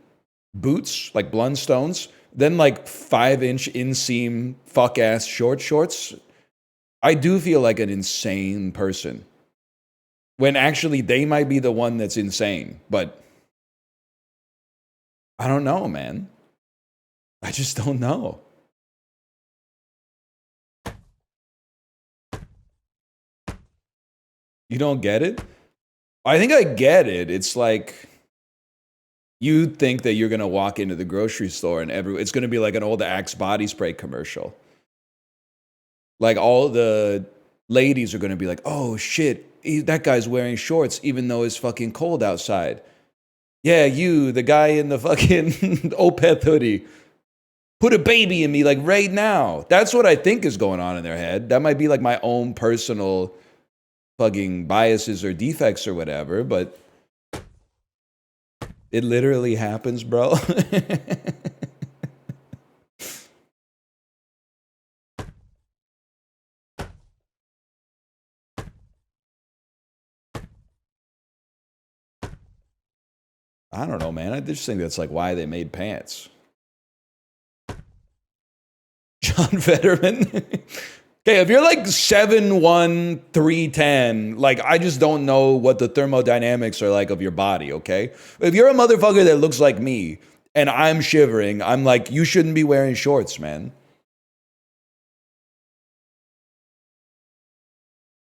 boots, like Blundstones, then like 5-inch inseam fuck ass shorts. I do feel like an insane person when actually they might be the one that's insane, but I don't know, man. I just don't know. You don't get it? I think I get it. It's like you think that you're going to walk into the grocery store and it's going to be like an old Axe body spray commercial. Like all the ladies are going to be like, oh shit, that guy's wearing shorts even though it's fucking cold outside. Yeah, you, the guy in the fucking Opeth hoodie. Put a baby in me like right now. That's what I think is going on in their head. That might be like my own personal fucking biases or defects or whatever, but it literally happens, bro. I don't know, man. I just think that's like why they made pants. John Fetterman. Okay, if you're like 7'1", 310, like I just don't know what the thermodynamics are like of your body, okay? If you're a motherfucker that looks like me and I'm shivering, I'm like, you shouldn't be wearing shorts, man.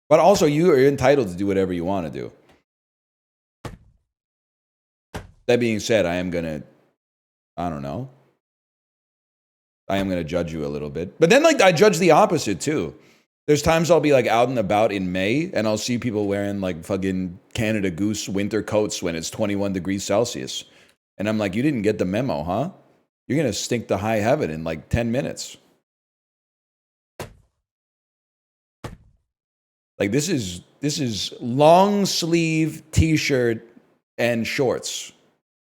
But also, you are entitled to do whatever you want to do. That being said, I don't know. I am going to judge you a little bit. But then, like, I judge the opposite, too. There's times I'll be, like, out and about in May, and I'll see people wearing, like, fucking Canada Goose winter coats when it's 21 degrees Celsius. And I'm like, you didn't get the memo, huh? You're going to stink to high heaven in, like, 10 minutes. Like, this is long sleeve T-shirt and shorts.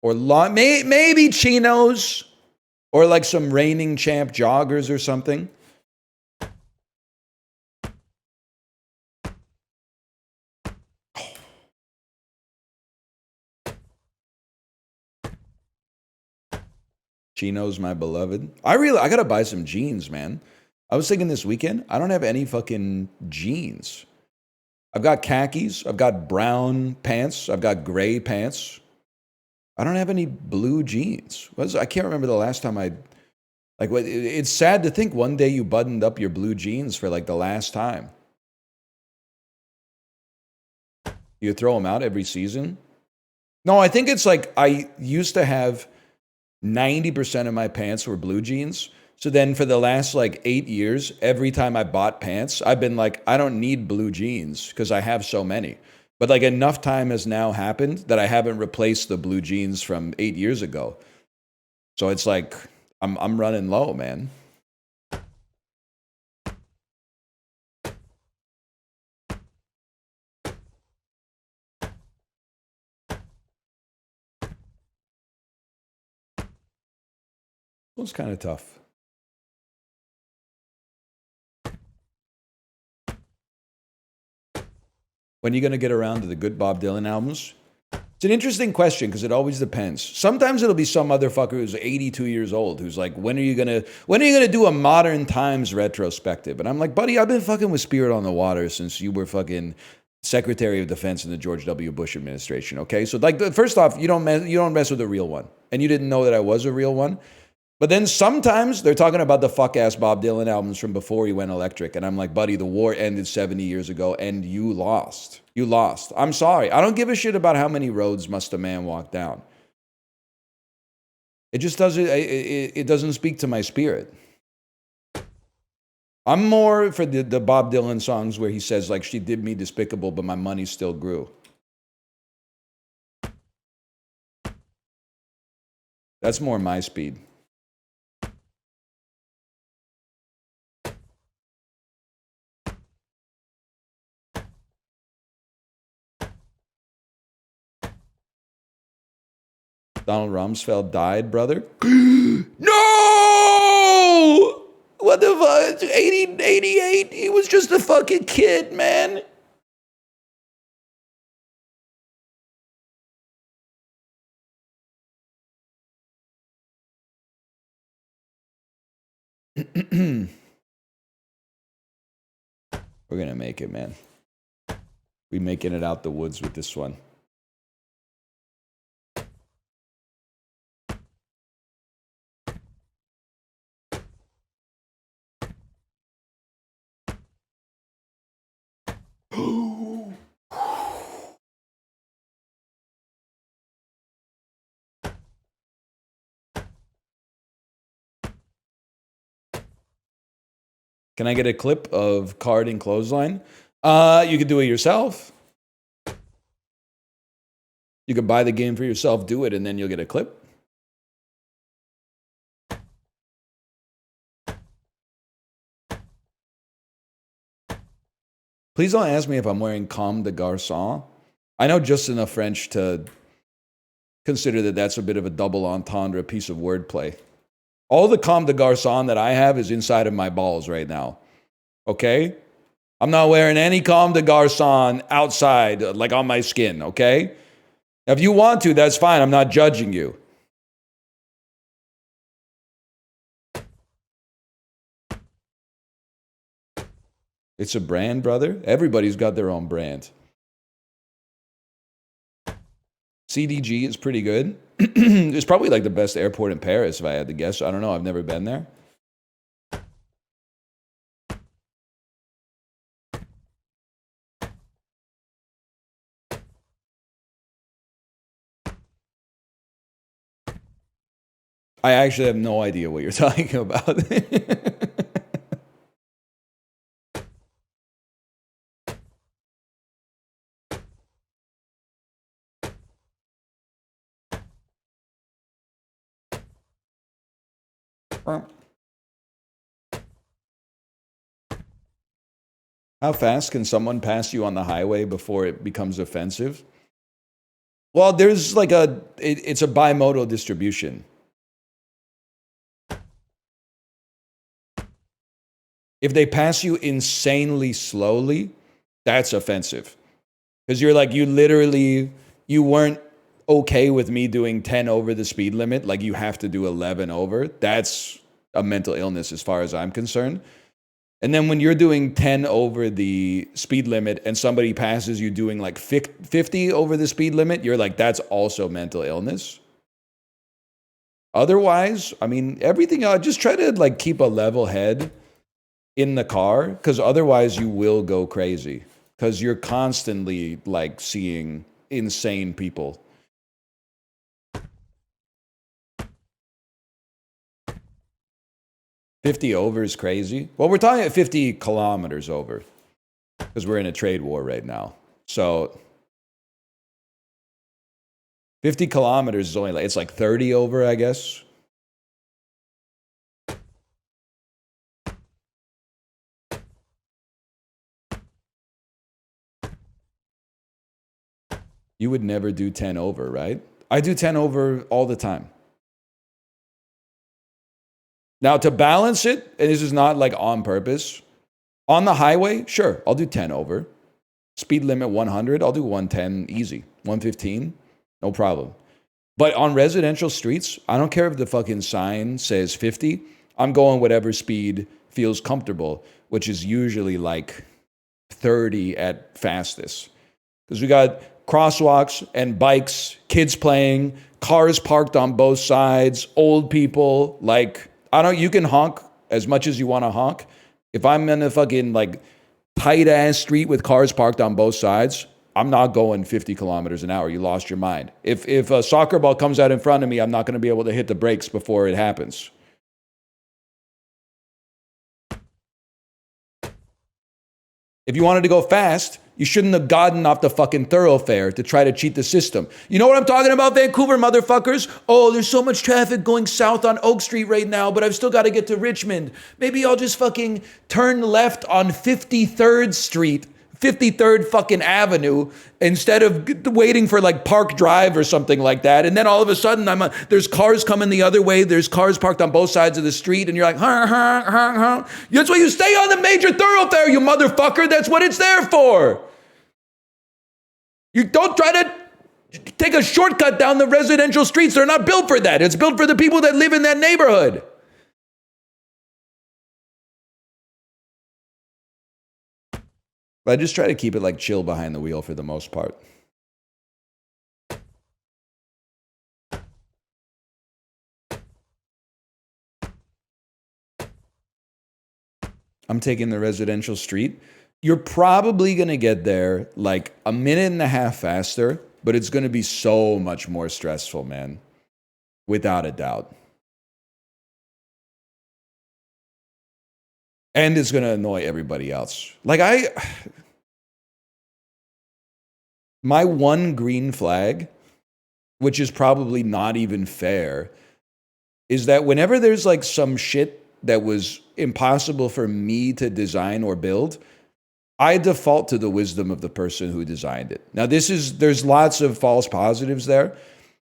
Or maybe chinos. Or like some reigning champ joggers or something. Chinos, my beloved. I gotta buy some jeans, man. I was thinking this weekend, I don't have any fucking jeans. I've got khakis, I've got brown pants, I've got gray pants. I don't have any blue jeans. I can't remember the last time it's sad to think one day you buttoned up your blue jeans for like the last time. You throw them out every season? No, I think it's like I used to have 90% of my pants were blue jeans. So then for the last like 8 years, every time I bought pants, I've been like, I don't need blue jeans because I have so many. But like enough time has now happened that I haven't replaced the blue jeans from 8 years ago. So it's like I'm running low, man. It was kind of tough. When are you going to get around to the good Bob Dylan albums? It's an interesting question because it always depends. Sometimes it'll be some motherfucker who's 82 years old who's like, when are you gonna do a modern times retrospective? And I'm like, buddy, I've been fucking with Spirit on the Water since you were fucking Secretary of Defense in the George W. Bush administration. Okay, so like, first off, you don't mess with a real one, and you didn't know that I was a real one. But then sometimes they're talking about the fuck-ass Bob Dylan albums from before he went electric. And I'm like, buddy, the war ended 70 years ago and you lost. You lost. I'm sorry. I don't give a shit about how many roads must a man walk down. It just doesn't, it doesn't speak to my spirit. I'm more for the Bob Dylan songs where he says, like, she did me despicable, but my money still grew. That's more my speed. Donald Rumsfeld died, brother. No! What the fuck? 88? He was just a fucking kid, man. We're gonna make it, man. We making it out the woods with this one. Can I get a clip of card and clothesline? You could do it yourself. You could buy the game for yourself, do it, and then you'll get a clip. Please don't ask me if I'm wearing Comme des Garçons. I know just enough French to consider that that's a bit of a double entendre piece of wordplay. All the Comme des Garçons that I have is inside of my balls right now. Okay? I'm not wearing any Comme des Garçons outside, like on my skin, okay? If you want to, that's fine. I'm not judging you. It's a brand, brother. Everybody's got their own brand. CDG is pretty good. It's probably like the best airport in Paris, if I had to guess. I don't know. I've never been there. I actually have no idea what you're talking about. How fast can someone pass you on the highway before it becomes offensive? Well, there's like it's a bimodal distribution. If they pass you insanely slowly, that's offensive. Because you're like, you weren't okay with me doing 10 over the speed limit. Like, you have to do 11 over. That's a mental illness as far as I'm concerned. And then when you're doing 10 over the speed limit and somebody passes you doing like 50 over the speed limit, you're like, that's also mental illness. Otherwise, I mean, everything else, just try to like keep a level head in the car, because otherwise you will go crazy, because you're constantly like seeing insane people. $50 over is crazy. Well, we're talking at 50 kilometers over, because we're in a trade war right now. So 50 kilometers is only like, it's like 30 over, I guess. You would never do 10 over, right? I do 10 over all the time. Now, to balance it, and this is not like on purpose, on the highway, sure, I'll do 10 over. Speed limit 100, I'll do 110 easy. 115. No problem. But on residential streets, I don't care if the fucking sign says 50. I'm going whatever speed feels comfortable, which is usually like 30 at fastest. Because we got crosswalks and bikes, kids playing, cars parked on both sides, old people. Like, I don't, you can honk as much as you want to honk. If I'm in a fucking like tight ass street with cars parked on both sides, I'm not going 50 kilometers an hour. You lost your mind. If a soccer ball comes out in front of me, I'm not going to be able to hit the brakes before it happens. If you wanted to go fast, you shouldn't have gotten off the fucking thoroughfare to try to cheat the system. You know what I'm talking about, Vancouver motherfuckers? Oh, there's so much traffic going south on Oak Street right now, but I've still got to get to Richmond. Maybe I'll just fucking turn left on 53rd Street, 53rd fucking Avenue, instead of waiting for like Park Drive or something like that. And then all of a sudden, there's cars coming the other way. There's cars parked on both sides of the street. And you're like, That's why you stay on the major thoroughfare, you motherfucker. That's what it's there for. You don't try to take a shortcut down the residential streets. They're not built for that. It's built for the people that live in that neighborhood. But I just try to keep it like chill behind the wheel for the most part. I'm taking the residential street. You're probably going to get there like a minute and a half faster, but it's going to be so much more stressful, man. Without a doubt. And it's going to annoy everybody else. Like my one green flag, which is probably not even fair, is that whenever there's like some shit that was impossible for me to design or build, I default to the wisdom of the person who designed it. Now, there's lots of false positives there,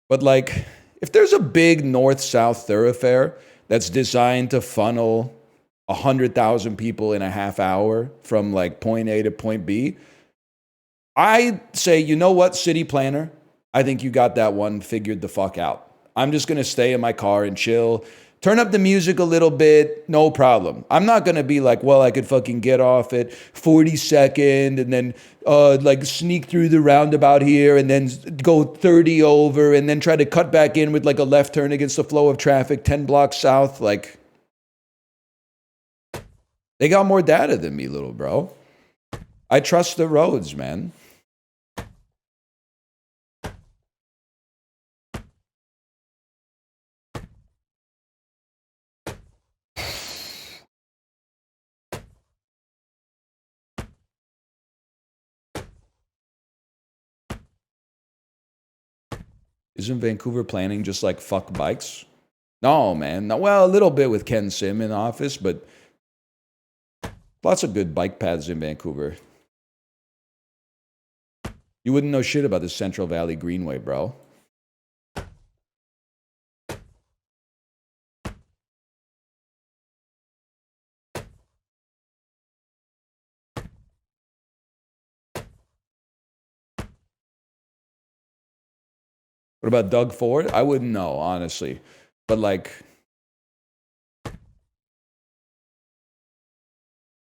but like if there's a big north-south thoroughfare that's designed to funnel 100,000 people in a half hour from like point A to point B, I say, you know what, city planner? I think you got that one figured the fuck out. I'm just going to stay in my car and chill. Turn up the music a little bit, no problem. I'm not going to be like, well, I could fucking get off at 42nd and then like sneak through the roundabout here and then go 30 over and then try to cut back in with like a left turn against the flow of traffic 10 blocks south. Like, they got more data than me, little bro. I trust the roads, man. Isn't Vancouver planning just like fuck bikes? No, man. No, well, a little bit with Ken Sim in office, but lots of good bike paths in Vancouver. You wouldn't know shit about the Central Valley Greenway, bro. What about Doug Ford? I wouldn't know, honestly. But like, I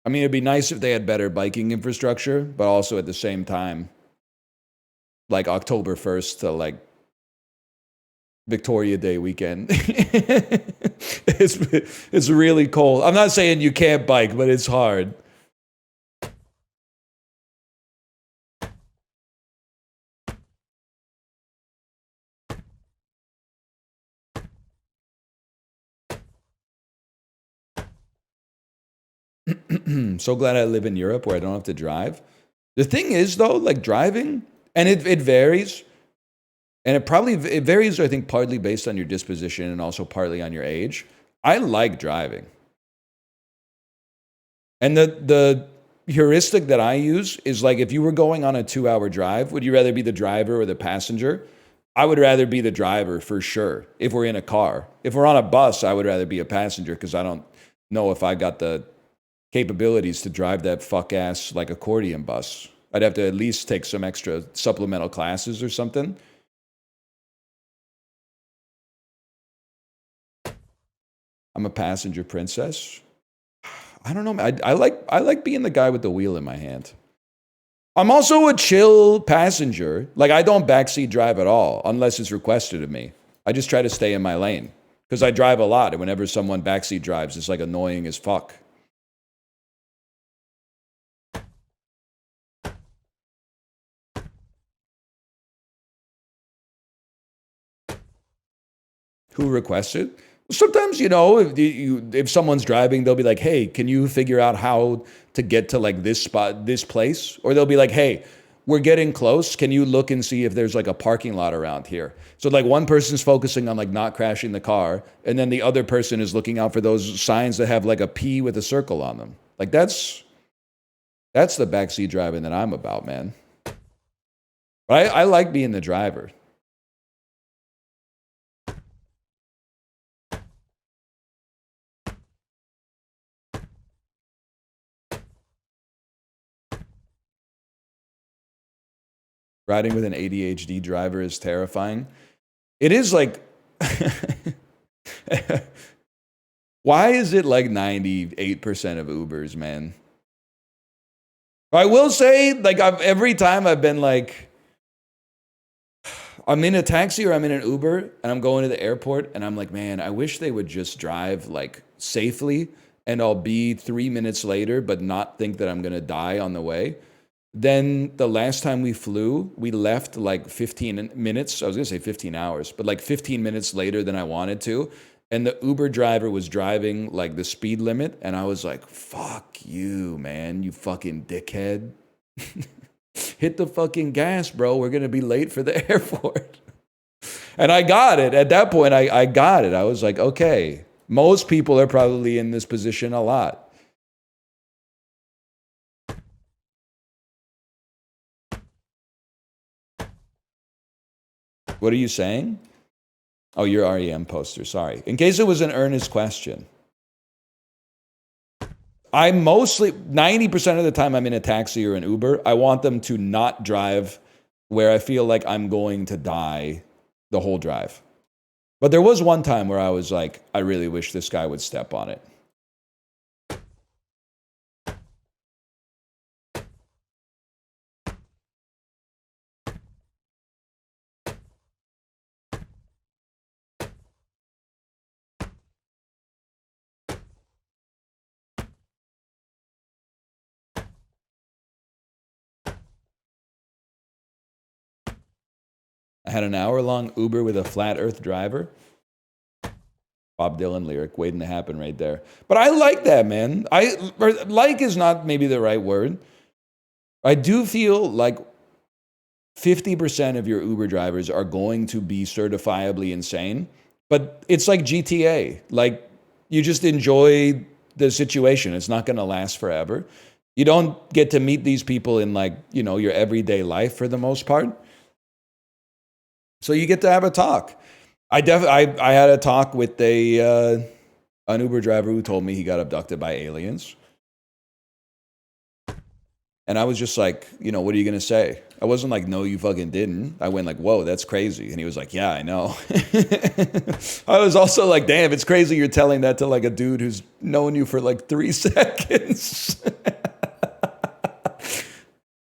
mean, it'd be nice if they had better biking infrastructure, but also at the same time, like October 1st to like Victoria Day weekend. It's really cold. I'm not saying you can't bike, but it's hard. So glad I live in Europe where I don't have to drive. The thing is, though, like driving, and it varies, and it varies, I think, partly based on your disposition and also partly on your age. I like driving. And the heuristic that I use is like if you were going on a 2-hour drive, would you rather be the driver or the passenger? I would rather be the driver for sure if we're in a car. If we're on a bus, I would rather be a passenger because I don't know if I got the capabilities to drive that fuck ass like accordion bus. I'd have to at least take some extra supplemental classes or something. I'm a passenger princess. I don't know. I like being the guy with the wheel in my hand. I'm also a chill passenger. Like, I don't backseat drive at all unless it's requested of me. I just try to stay in my lane because I drive a lot, and whenever someone backseat drives, it's like annoying as fuck. Who requested? Sometimes, if someone's driving, they'll be like, hey, can you figure out how to get to like this spot, this place? Or they'll be like, hey, we're getting close. Can you look and see if there's like a parking lot around here? So like one person's focusing on like not crashing the car, and then the other person is looking out for those signs that have like a P with a circle on them. Like that's the backseat driving that I'm about, man. But I like being the driver. Riding with an ADHD driver is terrifying. It is like, why is it like 98% of Ubers, man? I will say, like, every time I've been like, I'm in a taxi or I'm in an Uber and I'm going to the airport and I'm like, man, I wish they would just drive like safely and I'll be 3 minutes later, but not think that I'm going to die on the way. Then the last time we flew, we left like 15 minutes. I was going to say 15 hours, but like 15 minutes later than I wanted to. And the Uber driver was driving like the speed limit. And I was like, fuck you, man, you fucking dickhead. Hit the fucking gas, bro. We're going to be late for the airport. And I got it. At that point, I got it. I was like, okay, most people are probably in this position a lot. What are you saying? Oh, your REM poster. Sorry. In case it was an earnest question. I mostly, 90% of the time I'm in a taxi or an Uber, I want them to not drive where I feel like I'm going to die the whole drive. But there was one time where I was like, I really wish this guy would step on it. I had an hour-long Uber with a flat earth driver. Bob Dylan lyric waiting to happen right there. But I like that, man. Like is not maybe the right word. I do feel like 50% of your Uber drivers are going to be certifiably insane. But it's like GTA. Like, you just enjoy the situation. It's not going to last forever. You don't get to meet these people in like, your everyday life for the most part. So you get to have a talk. I had a talk with an Uber driver who told me he got abducted by aliens. And I was just like, what are you going to say? I wasn't like, no, you fucking didn't. I went like, whoa, that's crazy. And he was like, yeah, I know. I was also like, damn, it's crazy you're telling that to like a dude who's known you for like 3 seconds.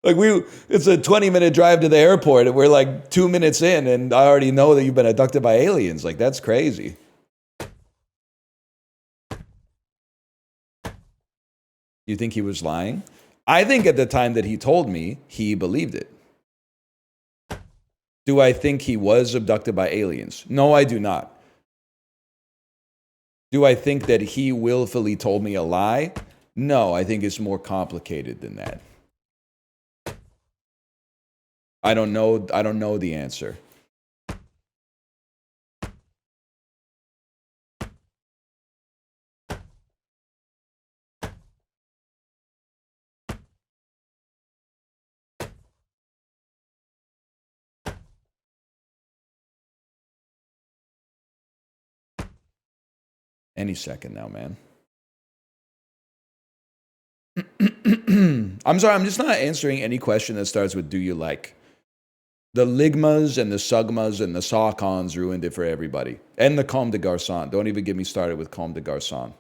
Like it's a 20-minute drive to the airport and we're like 2 minutes in and I already know that you've been abducted by aliens. Like, that's crazy. You think he was lying? I think at the time that he told me, he believed it. Do I think he was abducted by aliens? No, I do not. Do I think that he willfully told me a lie? No, I think it's more complicated than that. I don't know the answer. Any second now, man. I'm sorry, I'm just not answering any question that starts with "do you like?" The Ligmas and the Sugmas and the Saucons ruined it for everybody. And the Comme des Garçons. Don't even get me started with Comme des Garçons.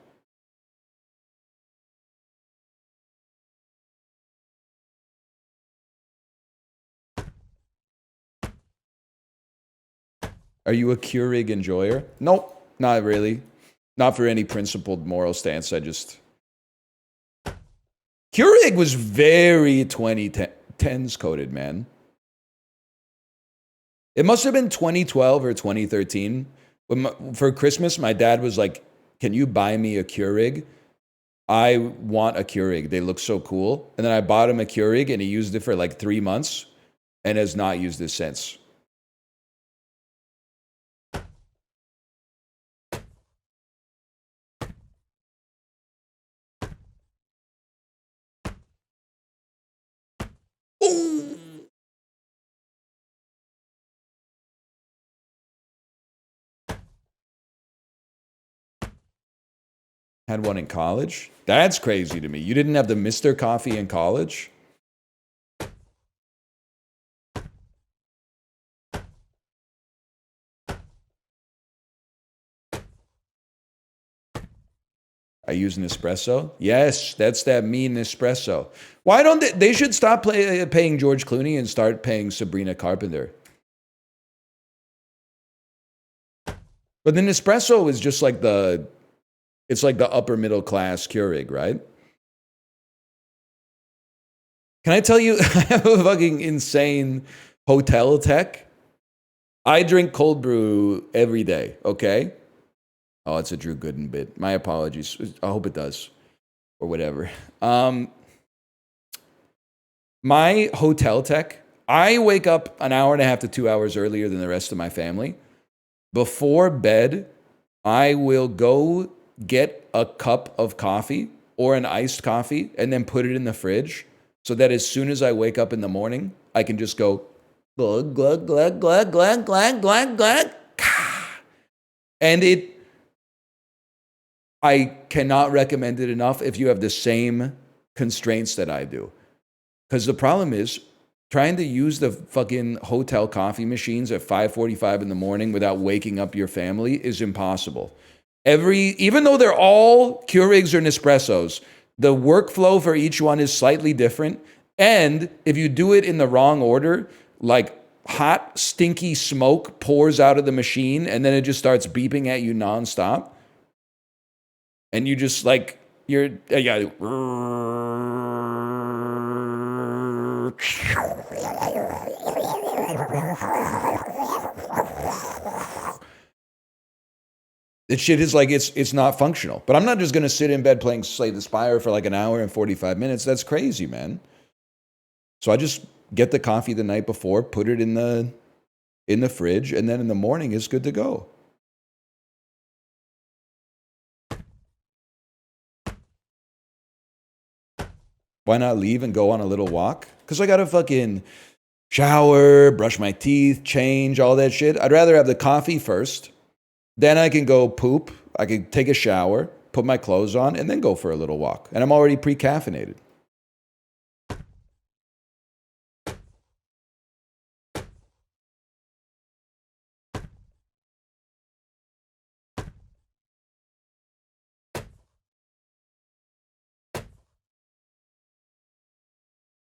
Are you a Keurig enjoyer? Nope, not really. Not for any principled moral stance. I just... Keurig was very 2010s coded, man. It must have been 2012 or 2013. For Christmas, my dad was like, can you buy me a Keurig? I want a Keurig. They look so cool. And then I bought him a Keurig, and he used it for like 3 months and has not used it since. Ooh. Had one in college? That's crazy to me. You didn't have the Mr. Coffee in college? I use an espresso? Yes, that's that mean espresso. Why don't they should stop paying George Clooney and start paying Sabrina Carpenter. But the Nespresso is just like it's like the upper middle class Keurig, right? Can I tell you, I have a fucking insane hotel tech. I drink cold brew every day, okay? Oh, it's a Drew Gooden bit. My apologies. I hope it does. Or whatever. My hotel tech, I wake up an hour and a half to 2 hours earlier than the rest of my family. Before bed, I will go get a cup of coffee or an iced coffee and then put it in the fridge so that as soon as I wake up in the morning, I can just go glug, glug, glug, glug, glug, glug, glug, glug. And I cannot recommend it enough if you have the same constraints that I do. Because the problem is, trying to use the fucking hotel coffee machines at 5:45 in the morning without waking up your family is impossible. Even though they're all Keurigs or Nespressos, the workflow for each one is slightly different. And if you do it in the wrong order, like hot, stinky smoke pours out of the machine and then it just starts beeping at you nonstop. And you just like, yeah. This shit is like, it's not functional. But I'm not just going to sit in bed playing Slay the Spire for like an hour and 45 minutes. That's crazy, man. So I just get the coffee the night before, put it in the fridge, and then in the morning it's good to go. Why not leave and go on a little walk? Because I got to fucking shower, brush my teeth, change, all that shit. I'd rather have the coffee first. Then I can go poop. I can take a shower, put my clothes on, and then go for a little walk. And I'm already pre-caffeinated.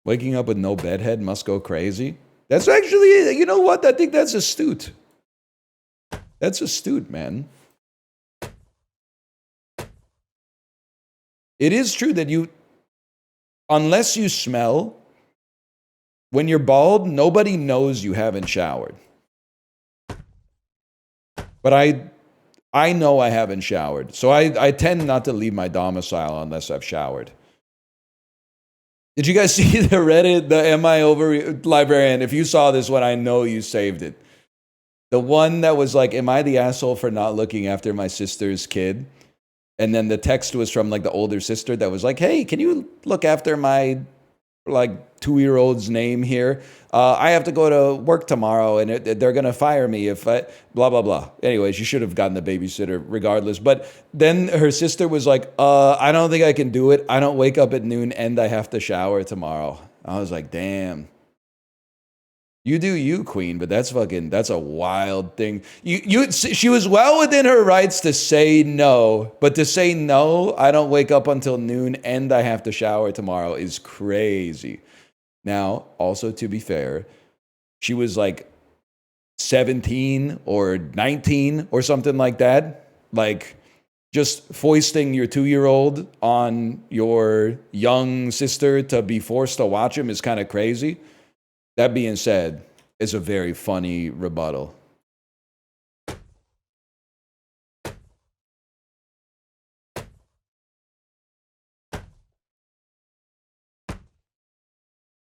Waking up with no bedhead must go crazy. That's actually, you know what? I think that's astute. That's astute, man. It is true that unless you smell, when you're bald, nobody knows you haven't showered. But I know I haven't showered. So I tend not to leave my domicile unless I've showered. Did you guys see the Reddit, the Am I Over Librarian? If you saw this one, I know you saved it. The one that was like, am I the asshole for not looking after my sister's kid? And then the text was from like the older sister that was like, hey, can you look after my like 2-year-old's name here? I have to go to work tomorrow and they're going to fire me if I blah, blah, blah. Anyways, you should have gotten the babysitter regardless. But then her sister was like, I don't think I can do it. I don't wake up at noon and I have to shower tomorrow. I was like, damn. You do you, Queen, but that's a wild thing. She was well within her rights to say no, but to say no, I don't wake up until noon and I have to shower tomorrow is crazy. Now, also to be fair, she was like 17 or 19 or something like that. Like, just foisting your 2-year-old on your young sister to be forced to watch him is kind of crazy. That being said, it's a very funny rebuttal.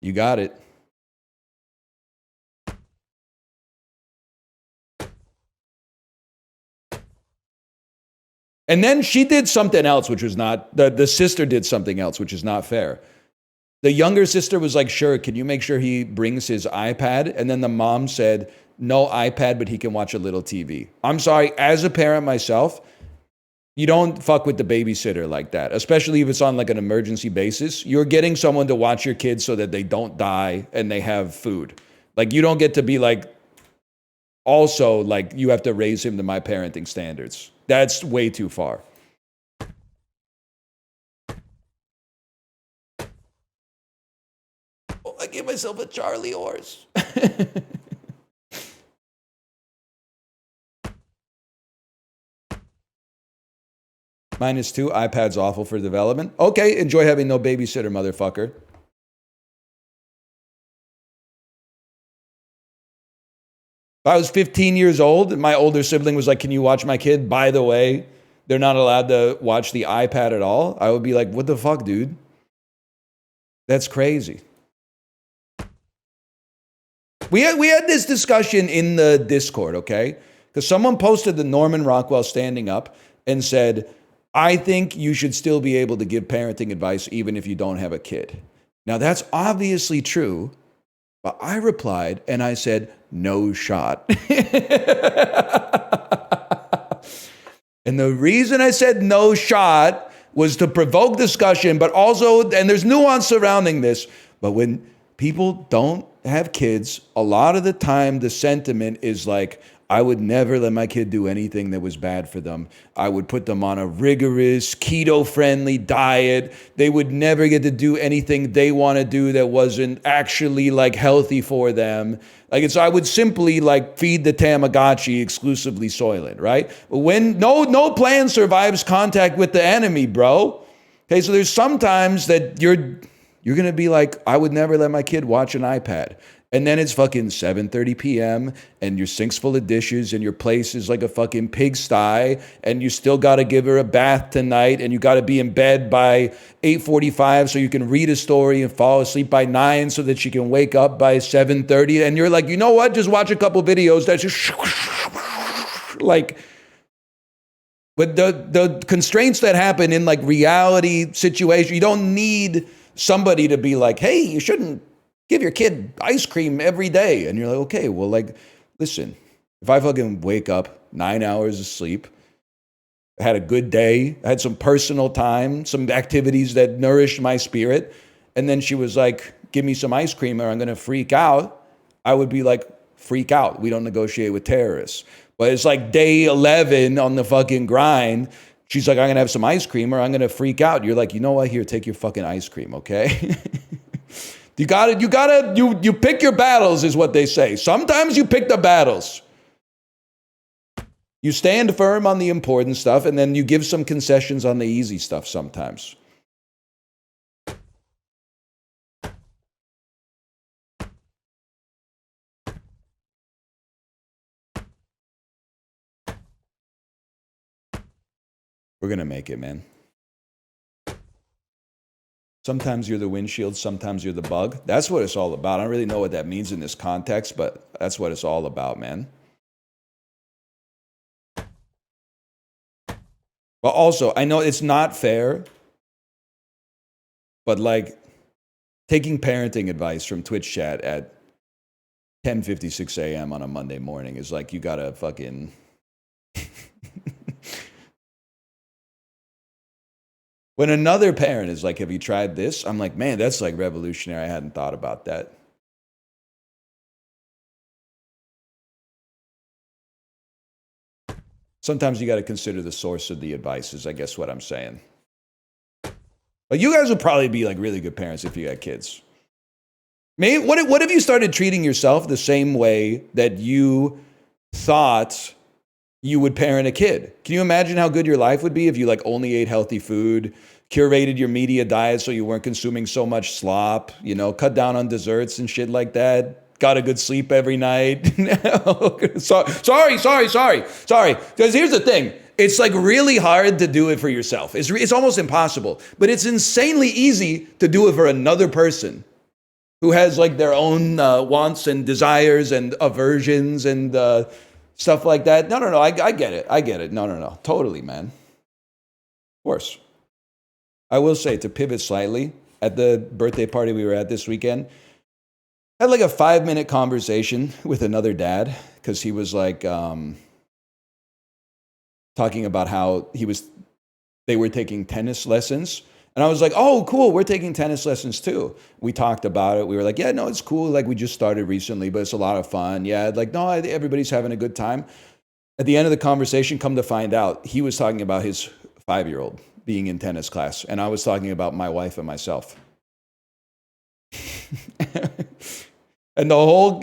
You got it. And then she did something else, which was not, the sister did something else, which is not fair. The younger sister was like, sure, can you make sure he brings his iPad? And then the mom said, no iPad, but he can watch a little TV. I'm sorry, as a parent myself, you don't fuck with the babysitter like that, especially if it's on like an emergency basis. You're getting someone to watch your kids so that they don't die and they have food. Like, you don't get to be like, also, like, you have to raise him to my parenting standards. That's way too far. Oh, I gave myself a Charlie horse. -2, iPad's awful for development. Okay, enjoy having no babysitter, motherfucker. If I was 15 years old and my older sibling was like, can you watch my kid? By the way, they're not allowed to watch the iPad at all. I would be like, what the fuck, dude? That's crazy. We had this discussion in the Discord, okay? Because someone posted the Norman Rockwell standing up and said, I think you should still be able to give parenting advice even if you don't have a kid. Now, that's obviously true, but I replied and I said, no shot. And the reason I said no shot was to provoke discussion, but also, and there's nuance surrounding this, but when people don't have kids, a lot of the time the sentiment is like, I would never let my kid do anything that was bad for them. I would put them on a rigorous keto-friendly diet. They would never get to do anything they want to do that wasn't actually like healthy for them. Like, it's, I would simply like feed the Tamagotchi exclusively Soylent, right? But when no plan survives contact with the enemy, bro. Okay, so there's sometimes that you're going to be like, I would never let my kid watch an iPad. And then it's fucking 7:30 p.m. and your sink's full of dishes and your place is like a fucking pigsty and you still got to give her a bath tonight and you got to be in bed by 8:45 so you can read a story and fall asleep by 9 so that she can wake up by 7:30. And you're like, you know what? Just watch a couple videos. That's just like, but the constraints that happen in like reality situation, you don't need somebody to be like, hey, you shouldn't give your kid ice cream every day. And you're like, okay, well, like, listen, if I fucking wake up 9 hours of sleep, I had a good day, I had some personal time, some activities that nourished my spirit, and then she was like, give me some ice cream or I'm going to freak out, I would be like, freak out. We don't negotiate with terrorists. But it's like day 11 on the fucking grind. She's like, I'm going to have some ice cream or I'm going to freak out. You're like, you know what? Here, take your fucking ice cream, okay? You pick your battles is what they say. Sometimes you pick the battles. You stand firm on the important stuff and then you give some concessions on the easy stuff sometimes. We're going to make it, man. Sometimes you're the windshield, sometimes you're the bug. That's what it's all about. I don't really know what that means in this context, but that's what it's all about, man. But also, I know it's not fair, but like taking parenting advice from Twitch chat at 10:56 a.m. on a Monday morning is like, you gotta fucking... When another parent is like, have you tried this? I'm like, man, that's like revolutionary. I hadn't thought about that. sometimes you got to consider the source of the advice, is I guess what I'm saying. But you guys would probably be like really good parents if you had kids. Maybe, what if you started treating yourself the same way that you thought you would parent a kid? Can you imagine how good your life would be if you like only ate healthy food, curated your media diet so you weren't consuming so much slop, you know, cut down on desserts and shit like that, got a good sleep every night? Sorry. Because here's the thing. It's like really hard to do it for yourself. It's almost impossible, but it's insanely easy to do it for another person who has like their own wants and desires and aversions and stuff like that. No, I get it. No. Totally, man. Of course. I will say, to pivot slightly, at the birthday party we were at this weekend, I had like a 5-minute conversation with another dad because he was like talking about how they were taking tennis lessons. And I was like, oh, cool, we're taking tennis lessons too. We talked about it. We were like, yeah, no, it's cool. Like, we just started recently, but it's a lot of fun. Yeah, like, no, everybody's having a good time. At the end of the conversation, come to find out, he was talking about his 5-year-old being in tennis class. And I was talking about my wife and myself. And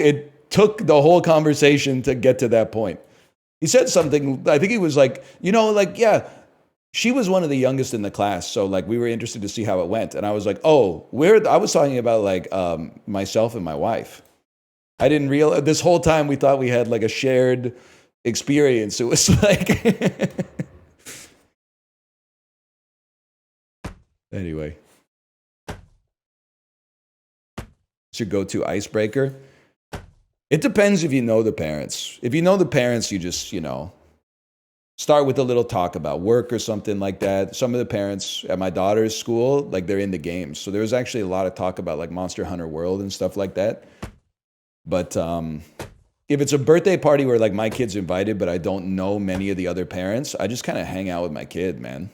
it took the whole conversation to get to that point. He said something, I think he was like, you know, like, yeah, she was one of the youngest in the class, so like we were interested to see how it went. And I was like, oh, I was talking about like myself and my wife. I didn't realize, this whole time we thought we had like a shared experience. It was like, anyway. It's your go-to icebreaker. It depends if you know the parents. If you know the parents, you just, you know, start with a little talk about work or something like that. Some of the parents at my daughter's school, like, they're into games. So there was actually a lot of talk about like Monster Hunter World and stuff like that. But if it's a birthday party where like my kid's invited, but I don't know many of the other parents, I just kind of hang out with my kid, man.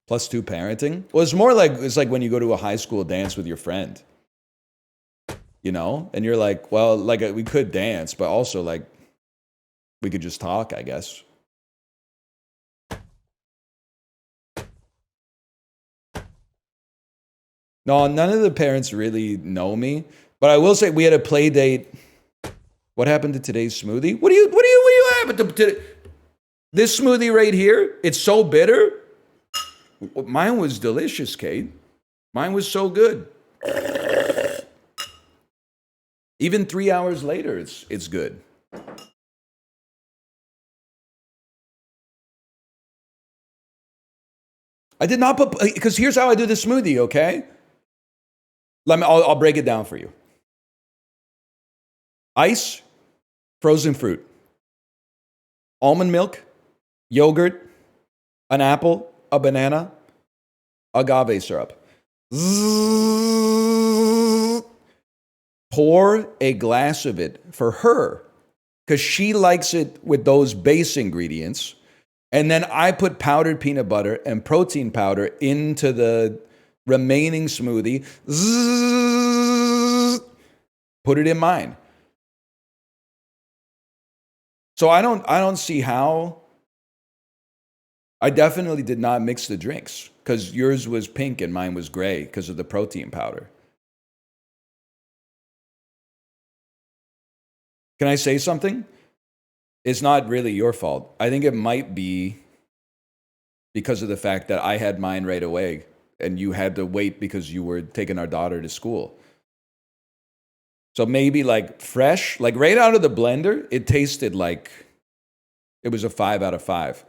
+2 parenting? Well, it's like when you go to a high school dance with your friend, you know? And you're like, well, like we could dance, but also like we could just talk, I guess. No, none of the parents really know me, but I will say we had a play date. What happened to today's smoothie? What do you have to this smoothie right here? It's so bitter. Mine was delicious, Kate. Mine was so good. Even 3 hours later, it's good. I did not put, because here's how I do the smoothie, okay? I'll break it down for you. Ice, frozen fruit, almond milk, yogurt, an apple, a banana, agave syrup. Pour a glass of it for her because she likes it with those base ingredients. And then I put powdered peanut butter and protein powder into the remaining smoothie. Put it in mine. So I don't see how. I definitely did not mix the drinks because yours was pink and mine was gray because of the protein powder. Can I say something? It's not really your fault. I think it might be because of the fact that I had mine right away and you had to wait because you were taking our daughter to school. So maybe like fresh, like right out of the blender, it tasted like it was a 5 out of 5.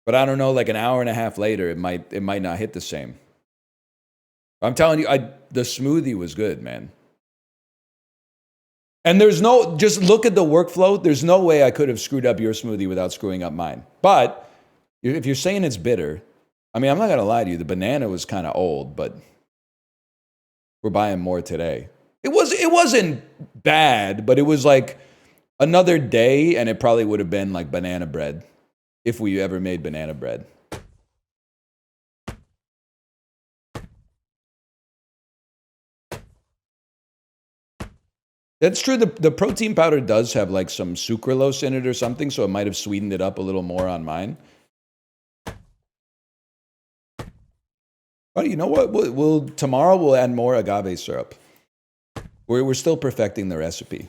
But I don't know, like an hour and a half later, it might not hit the same. I'm telling you, the smoothie was good, man. And just look at the workflow. There's no way I could have screwed up your smoothie without screwing up mine. But if you're saying it's bitter, I mean, I'm not going to lie to you. The banana was kind of old, but we're buying more today. It wasn't bad, but it was like Another day, and it probably would have been like banana bread, if we ever made banana bread. That's true. The protein powder does have like some sucralose in it or something, so it might have sweetened it up a little more on mine. Oh, you know what? Tomorrow we'll add more agave syrup. We're still perfecting the recipe.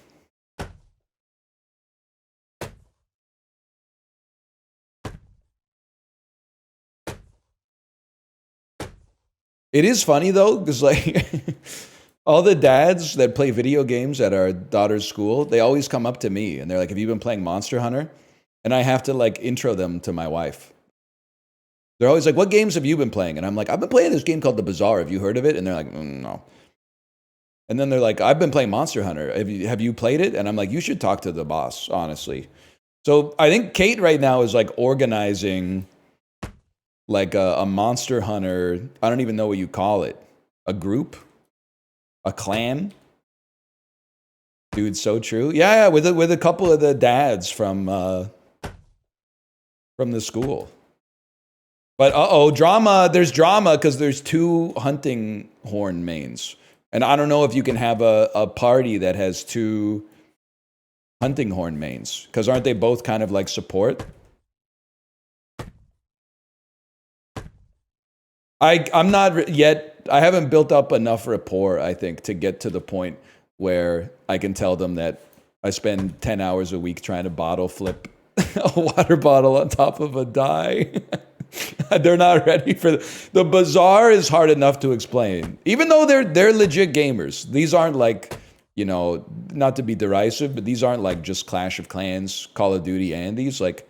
It is funny though, because like all the dads that play video games at our daughter's school, they always come up to me and they're like, "Have you been playing Monster Hunter?" And I have to like intro them to my wife. They're always like, "What games have you been playing?" And I'm like, "I've been playing this game called The Bazaar. Have you heard of it?" And they're like, "No." And then they're like, "I've been playing Monster Hunter. Have you played it?" And I'm like, "You should talk to the boss, honestly." So I think Kate right now is like organizing like a Monster Hunter. I don't even know what you call it. A group, a clan. Dude, so true. Yeah, with a couple of the dads from the school. But drama. There's drama because there's 2 hunting horn mains, and I don't know if you can have a party that has 2 hunting horn mains, because aren't they both kind of like support? I'm not yet. I haven't built up enough rapport, I think, to get to the point where I can tell them that I spend 10 hours a week trying to bottle flip a water bottle on top of a die. They're not ready for the bazaar is hard enough to explain. Even though they're legit gamers. These aren't like, you know, not to be derisive, but these aren't like just Clash of Clans, Call of Duty, and these like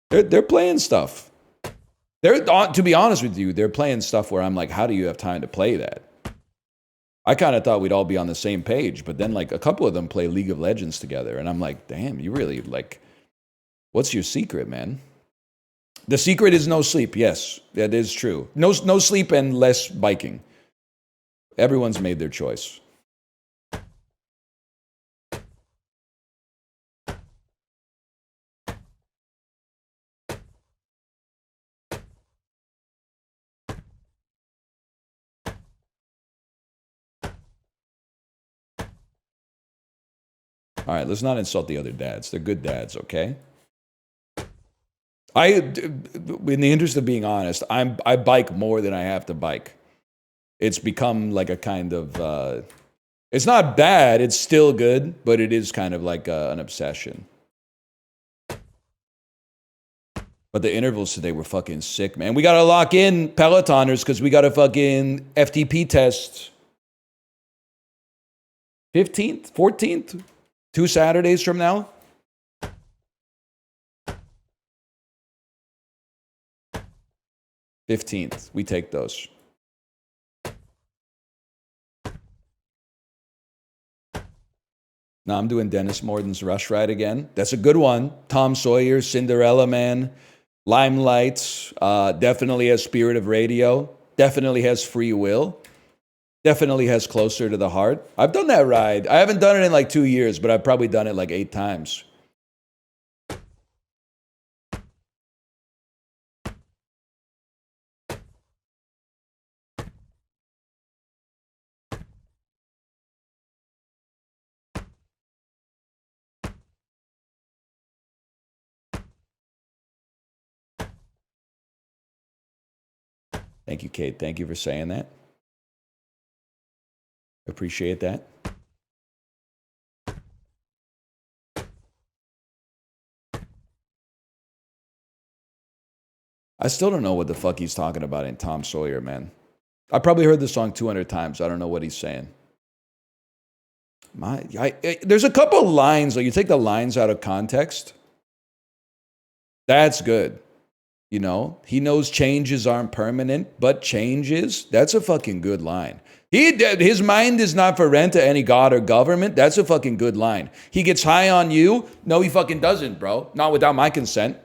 they're playing stuff. To be honest with you, they're playing stuff where I'm like, how do you have time to play that? I kind of thought we'd all be on the same page, but then like a couple of them play League of Legends together, and I'm like, damn, you really like, what's your secret, man? The secret is no sleep. Yes, that is true. No sleep and less biking. Everyone's made their choice. All right, let's not insult the other dads. They're good dads, okay? In the interest of being honest, I bike more than I have to bike. It's become like a kind of, it's not bad, it's still good, but it is kind of like an obsession. But the intervals today were fucking sick, man. We gotta lock in Pelotoners because we got a fucking FTP test. 15th, 14th, 2 Saturdays from now. $15th. We take those. Now I'm doing Dennis Morden's Rush Ride again. That's a good one. Tom Sawyer, Cinderella Man, Limelight. Definitely has Spirit of Radio. Definitely has Free Will. Definitely has Closer to the Heart. I've done that ride. I haven't done it in like 2 years, but I've probably done it like 8 times. Thank you, Kate. Thank you for saying that. Appreciate that. I still don't know what the fuck he's talking about in Tom Sawyer, man. I probably heard the song 200 times. I don't know what he's saying. There's a couple lines, like you take the lines out of context. That's good. You know, he knows changes aren't permanent, but changes. That's a fucking good line. His mind is not for rent to any god or government. That's a fucking good line. He gets high on you. No, he fucking doesn't, bro. Not without my consent.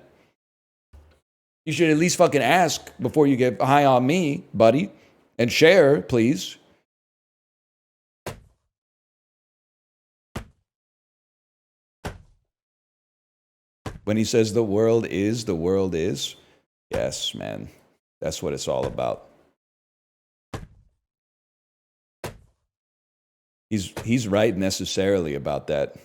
You should at least fucking ask before you get high on me, buddy. And share, please. When he says the world is, the world is. Yes, man. That's what it's all about. He's right necessarily about that.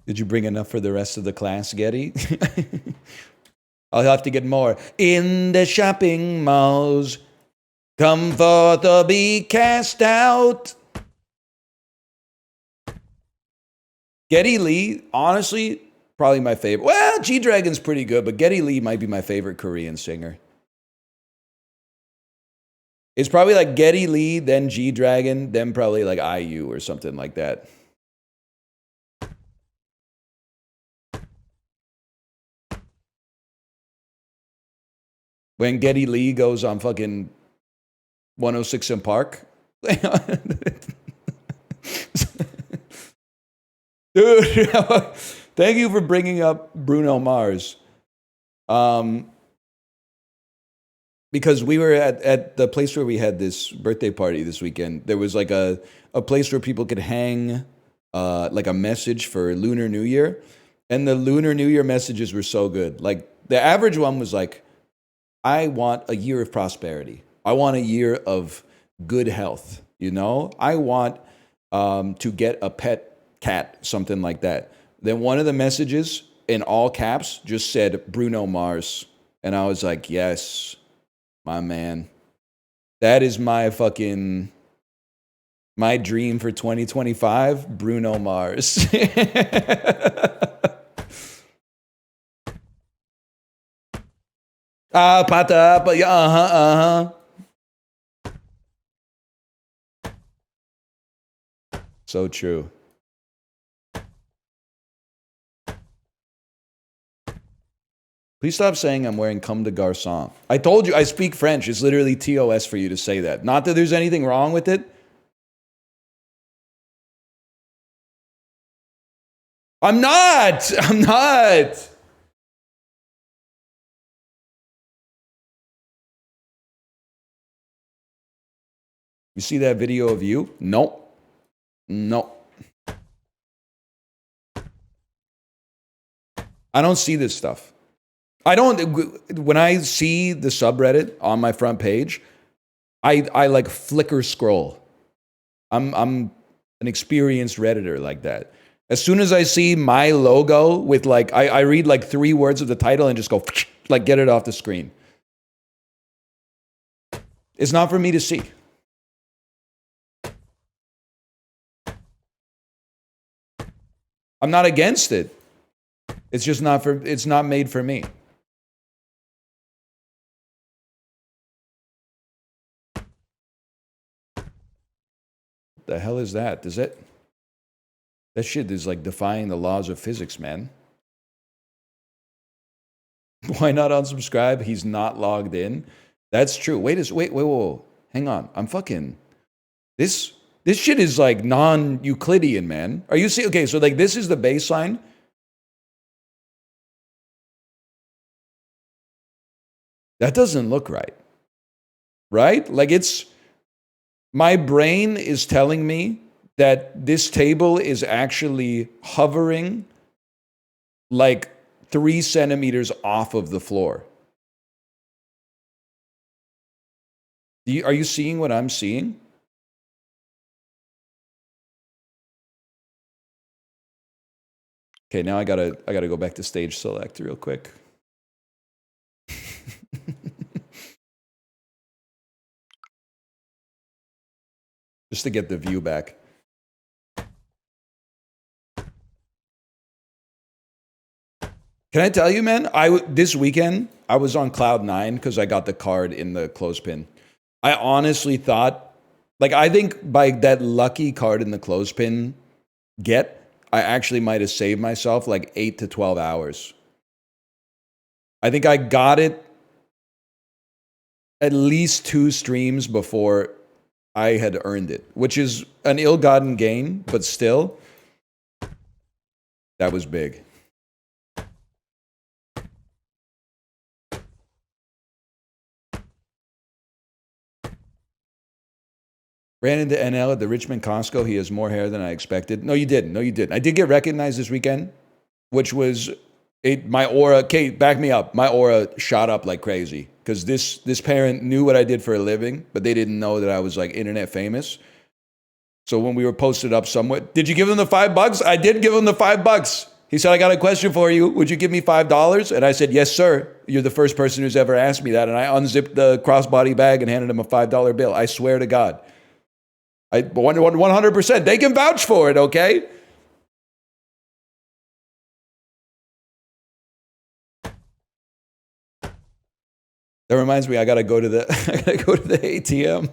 Did you bring enough for the rest of the class, Getty? I'll have to get more. In the shopping malls, come forth or be cast out. Geddy Lee, honestly, probably my favorite. Well, G-Dragon's pretty good, but Geddy Lee might be my favorite Korean singer. It's probably like Geddy Lee, then G-Dragon, then probably like IU or something like that. When Geddy Lee goes on fucking 106 in Park. Dude, thank you for bringing up Bruno Mars. Because we were at the place where we had this birthday party this weekend. There was like a place where people could hang like a message for Lunar New Year. And the Lunar New Year messages were so good. Like the average one was like, I want a year of prosperity. I want a year of good health. You know, I want to get a pet cat, something like that. Then one of the messages in all caps just said Bruno Mars. And I was like, yes, my man. That is my fucking, my dream for 2025, Bruno Mars. Pata, but yeah, So true. Please stop saying I'm wearing comme de garçon. I told you I speak French. It's literally TOS for you to say that. Not that there's anything wrong with it. I'm not. I'm not. You see that video of you? Nope. Nope. I don't see this stuff. I don't, when I see the subreddit on my front page, I like flicker scroll. I'm an experienced Redditor like that. As soon as I see my logo with like, I read like 3 words of the title and just go, like get it off the screen. It's not for me to see. I'm not against it. It's just not for, it's not made for me. The hell is that? Does it? That shit is like defying the laws of physics, man. Why not unsubscribe? He's not logged in. That's true. Wait. Hang on. I'm fucking. This shit is like non-Euclidean, man. Are you see? Okay, so like this is the baseline. That doesn't look right. Right? Like it's. My brain is telling me that this table is actually hovering like 3 centimeters off of the floor. Are you seeing what I'm seeing? Okay, now I gotta go back to stage select real quick. Just to get the view back. Can I tell you, man? This weekend I was on cloud 9 because I got the card in the clothespin. I honestly thought, like, I think by that lucky card in the clothespin I actually might have saved myself like 8 to 12 hours. I think I got it at least 2 streams before I had earned it, which is an ill-gotten gain, but still, that was big. Ran into NL at the Richmond Costco. He has more hair than I expected. No, you didn't. No, you didn't. I did get recognized this weekend, which was my aura. Kate, back me up. My aura shot up like crazy because this parent knew what I did for a living, but they didn't know that I was like internet famous. So when we were posted up somewhat, did you give him the $5? I did give him the $5. He said, I got a question for you. Would you give me $5? And I said, yes, sir. You're the first person who's ever asked me that. And I unzipped the crossbody bag and handed him a $5 bill. I swear to God. 100%. They can vouch for it, okay? That reminds me, I gotta go to the ATM.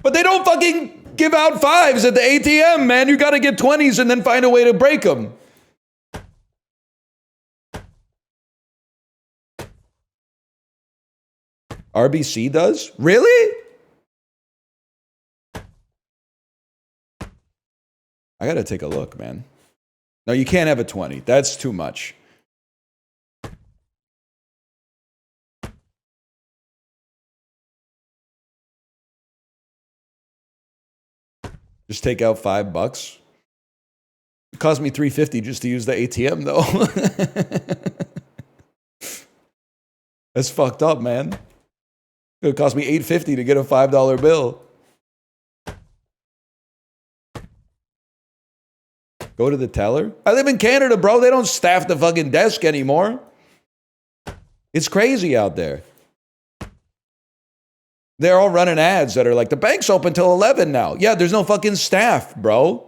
But they don't fucking give out 5s at the ATM, man. You gotta get 20s and then find a way to break them. RBC does? Really? I gotta take a look, man. No, you can't have a 20. That's too much. Just take out $5. It cost me $3.50 just to use the ATM, though. That's fucked up, man. It cost me $8.50 to get a $5 bill. Go to the teller? I live in Canada, bro. They don't staff the fucking desk anymore. It's crazy out there. They're all running ads that are like, the bank's open till 11 now. Yeah, there's no fucking staff, bro.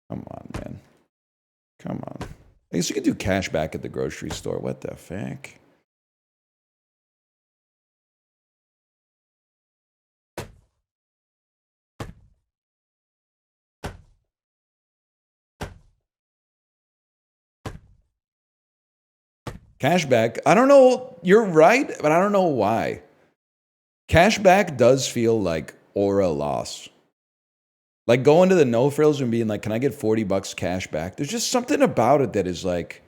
Come on, man. Come on. I guess you could do cash back at the grocery store. What the fuck? Cashback, I don't know, you're right, but I don't know why. Cashback does feel like aura loss. Like going to the no frills and being like, can I get $40 cash back? There's just something about it that is like,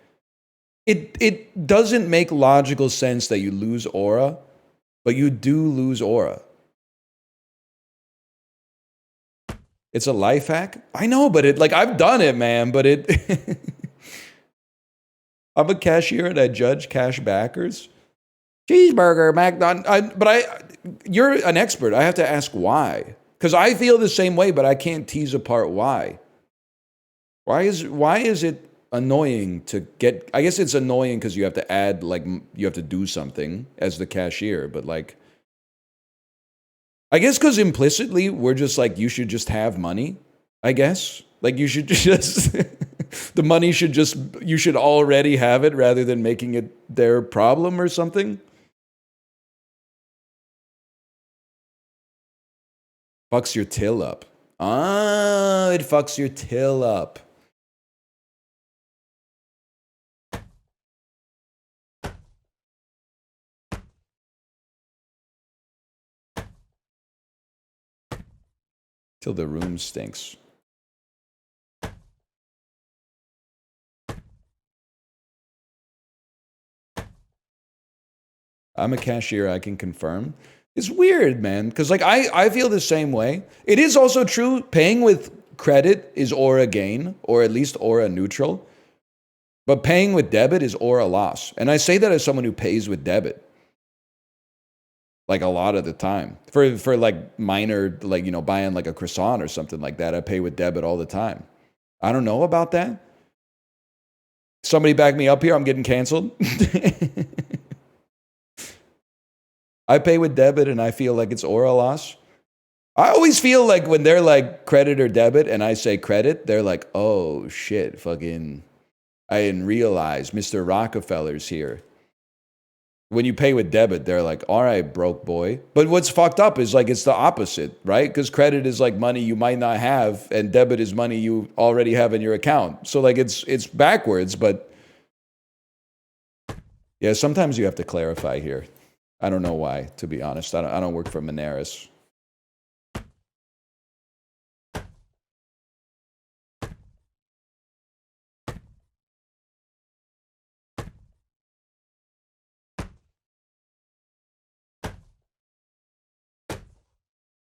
it doesn't make logical sense that you lose aura, but you do lose aura. It's a life hack? I know, but I've done it, man, but I'm a cashier and I judge cash backers. Cheeseburger, McDonald's. You're an expert. I have to ask why. Because I feel the same way, but I can't tease apart why. Why is it annoying to get? I guess it's annoying because you have to add, you have to do something as the cashier. But I guess because implicitly we're just like, you should just have money. I guess you should just. The money you should already have it rather than making it their problem or something. Fucks your till up. Ah, it fucks your till up. Till the room stinks. I'm a cashier, I can confirm. It's weird, man, because I feel the same way. It is also true, paying with credit is aura gain, or at least aura neutral. But paying with debit is aura loss. And I say that as someone who pays with debit. A lot of the time. For minor, buying a croissant or something like that, I pay with debit all the time. I don't know about that. Somebody back me up here, I'm getting canceled. I pay with debit and I feel like it's aura loss. I always feel like when they're like credit or debit and I say credit, they're like, oh shit, fucking, I didn't realize Mr. Rockefeller's here. When you pay with debit, they're like, all right, broke boy. But what's fucked up is it's the opposite, right? Because credit is money you might not have and debit is money you already have in your account. So it's backwards, but yeah, sometimes you have to clarify here. I don't know why, to be honest. I don't work for Moneris.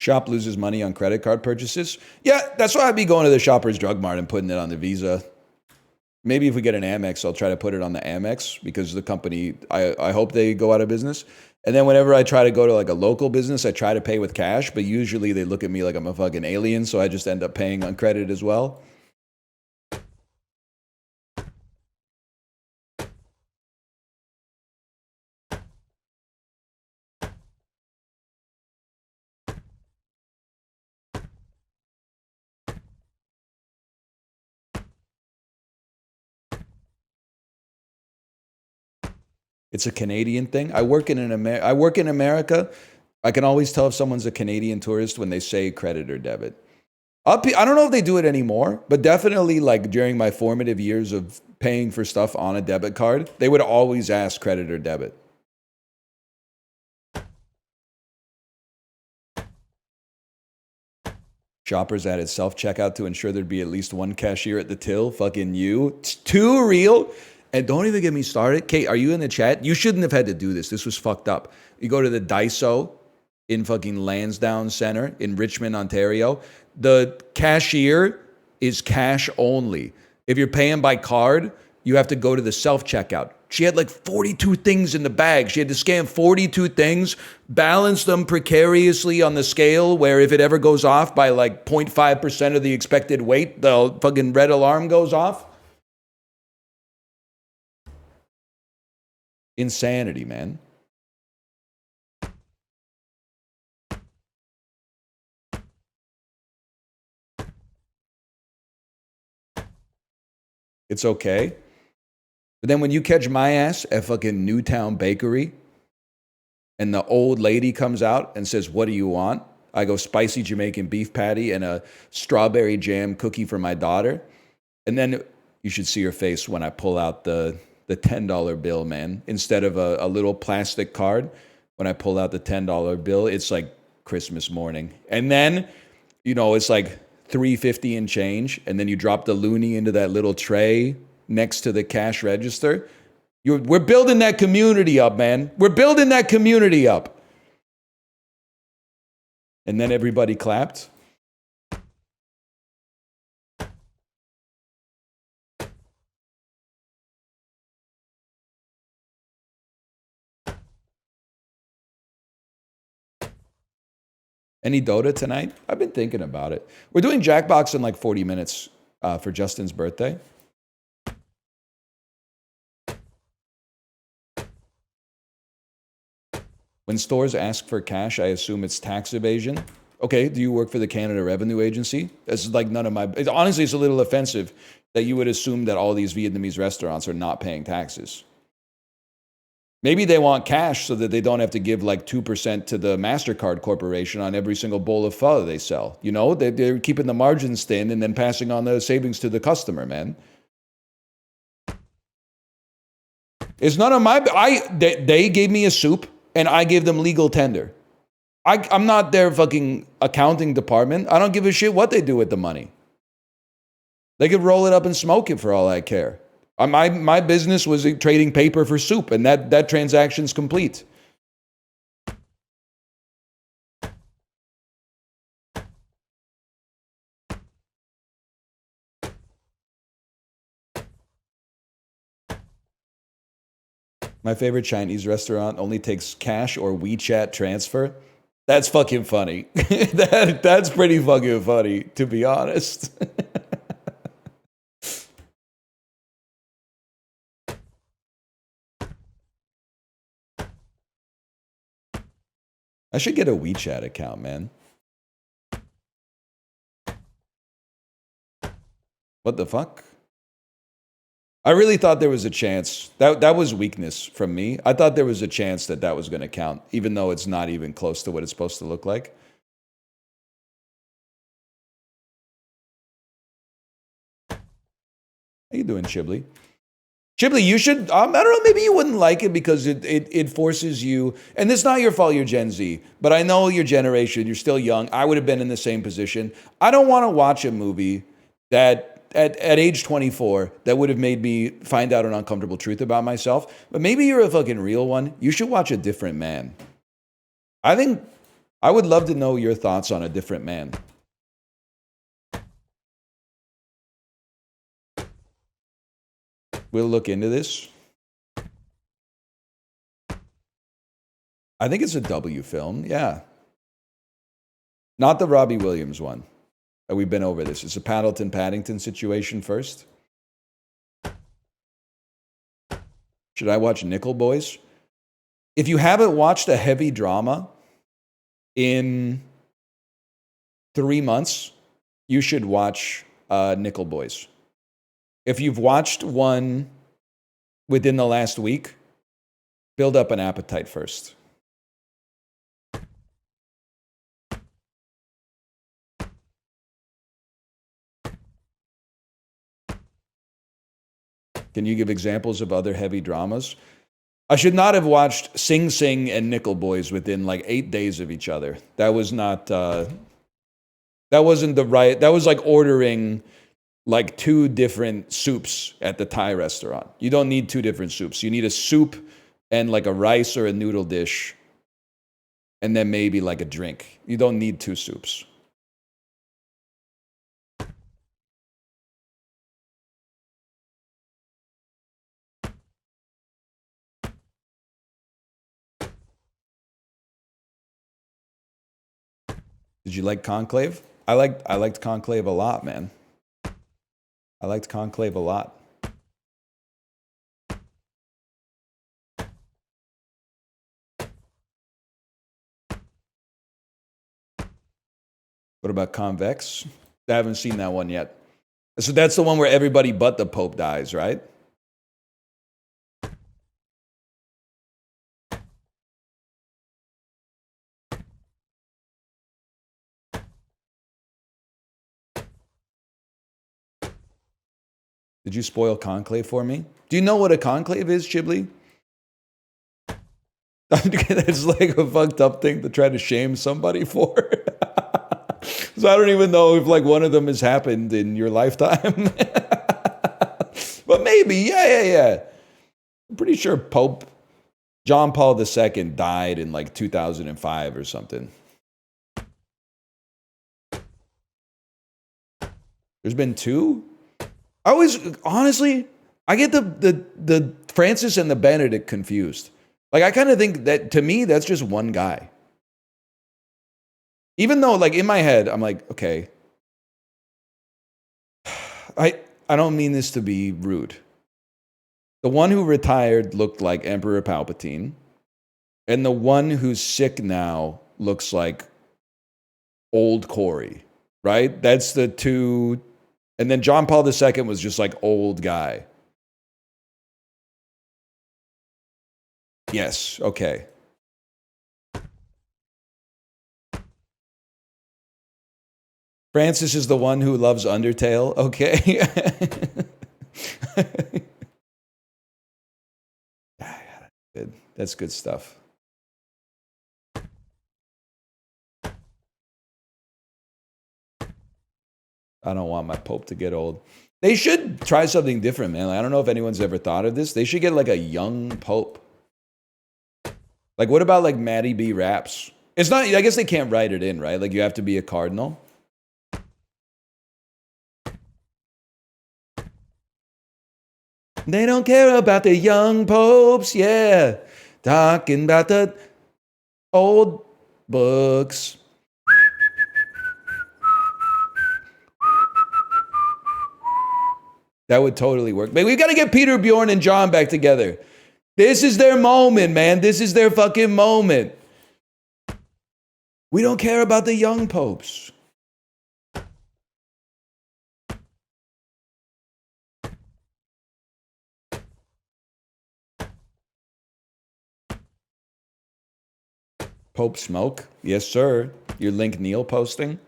Shop loses money on credit card purchases. Yeah, that's why I'd be going to the Shoppers Drug Mart and putting it on the Visa. Maybe if we get an Amex, I'll try to put it on the Amex because the company, I hope they go out of business. And then whenever I try to go to like a local business, I try to pay with cash, but usually they look at me like I'm a fucking alien, so I just end up paying on credit as well. It's a Canadian thing. I work in America. I can always tell if someone's a Canadian tourist when they say credit or debit. I don't know if they do it anymore, but definitely like during my formative years of paying for stuff on a debit card, they would always ask credit or debit. Shoppers added self-checkout to ensure there'd be at least one cashier at the till. Fucking you. It's too real. And don't even get me started. Kate, are you in the chat? You shouldn't have had to do this. This was fucked up. You go to the Daiso in fucking Lansdowne Center in Richmond, Ontario. The cashier is cash only. If you're paying by card, you have to go to the self-checkout. She had like 42 things in the bag. She had to scan 42 things, balance them precariously on the scale where if it ever goes off by like 0.5% of the expected weight, the fucking red alarm goes off. Insanity, man. It's okay. But then when you catch my ass at fucking Newtown Bakery and the old lady comes out and says, "What do you want?" I go, "Spicy Jamaican beef patty and a strawberry jam cookie for my daughter." And then you should see her face when I pull out the $10 bill, man. Instead of a little plastic card, when I pull out the $10 bill, it's like Christmas morning. And then, it's like $3.50 and change. And then you drop the loonie into that little tray next to the cash register. We're building that community up, man. We're building that community up. And then everybody clapped. Any Dota tonight? I've been thinking about it. We're doing Jackbox in like 40 minutes for Justin's birthday. When stores ask for cash, I assume it's tax evasion. Okay, do you work for the Canada Revenue Agency? It's like none of my... Honestly, it's a little offensive that you would assume that all these Vietnamese restaurants are not paying taxes. Maybe they want cash so that they don't have to give like 2% to the MasterCard Corporation on every single bowl of pho they sell. They're keeping the margins thin and then passing on the savings to the customer, man. It's none of my... They gave me a soup and I gave them legal tender. I'm not their fucking accounting department. I don't give a shit what they do with the money. They could roll it up and smoke it for all I care. My business was trading paper for soup, and that transaction's complete. My favorite Chinese restaurant only takes cash or WeChat transfer. That's fucking funny. That's pretty fucking funny, to be honest. I should get a WeChat account, man. What the fuck? I really thought there was a chance. That was weakness from me. I thought there was a chance that was going to count, even though it's not even close to what it's supposed to look like. How you doing, Chibli? Chiblee, you should, I don't know, maybe you wouldn't like it because it forces you, and it's not your fault you're Gen Z, but I know your generation, you're still young. I would have been in the same position. I don't want to watch a movie that at age 24 that would have made me find out an uncomfortable truth about myself. But maybe you're a fucking real one. You should watch A Different Man. I think I would love to know your thoughts on A Different Man. We'll look into this. I think it's a W film, yeah. Not the Robbie Williams one. We've been over this. It's a Paddington situation first. Should I watch Nickel Boys? If you haven't watched a heavy drama in 3 months, you should watch Nickel Boys. If you've watched one within the last week, build up an appetite first. Can you give examples of other heavy dramas? I should not have watched Sing Sing and Nickel Boys within like 8 days of each other. That was not, that wasn't the right, that was like ordering like 2 different soups at the Thai restaurant. You don't need 2 different soups. You need a soup and like a rice or a noodle dish, and then maybe like a drink. You don't need 2 soups. Did you like Conclave? I liked Conclave a lot, man. I liked Conclave a lot. What about Convex? I haven't seen that one yet. So that's the one where everybody but the Pope dies, right? Did you spoil Conclave for me? Do you know what a conclave is, Chiblee? It's like a fucked up thing to try to shame somebody for. So I don't even know if like one of them has happened in your lifetime. But maybe, yeah. I'm pretty sure Pope John Paul II died in like 2005 or something. There's been 2? I always, honestly, I get the Francis and the Benedict confused. Like, I kind of think that, to me, that's just one guy. Even though, like, in my head, I'm like, okay, I don't mean this to be rude. The one who retired looked like Emperor Palpatine, and the one who's sick now looks like old Corey, right? That's the 2. And then John Paul II was just like old guy. Yes, okay. Francis is the one who loves Undertale, okay. Good. That's good stuff. I don't want my Pope to get old. They should try something different, man. I don't know if anyone's ever thought of this. They should get like a young Pope. Like, what about like Maddie B. Raps? It's not, I guess they can't write it in, right? Like, you have to be a cardinal. They don't care about the young popes, yeah. Talking about the old books. That would totally work. But we've got to get Peter, Bjorn, and John back together. This is their moment, man. This is their fucking moment. We don't care about the young popes. Pope smoke? Yes, sir. Your Link Neil posting?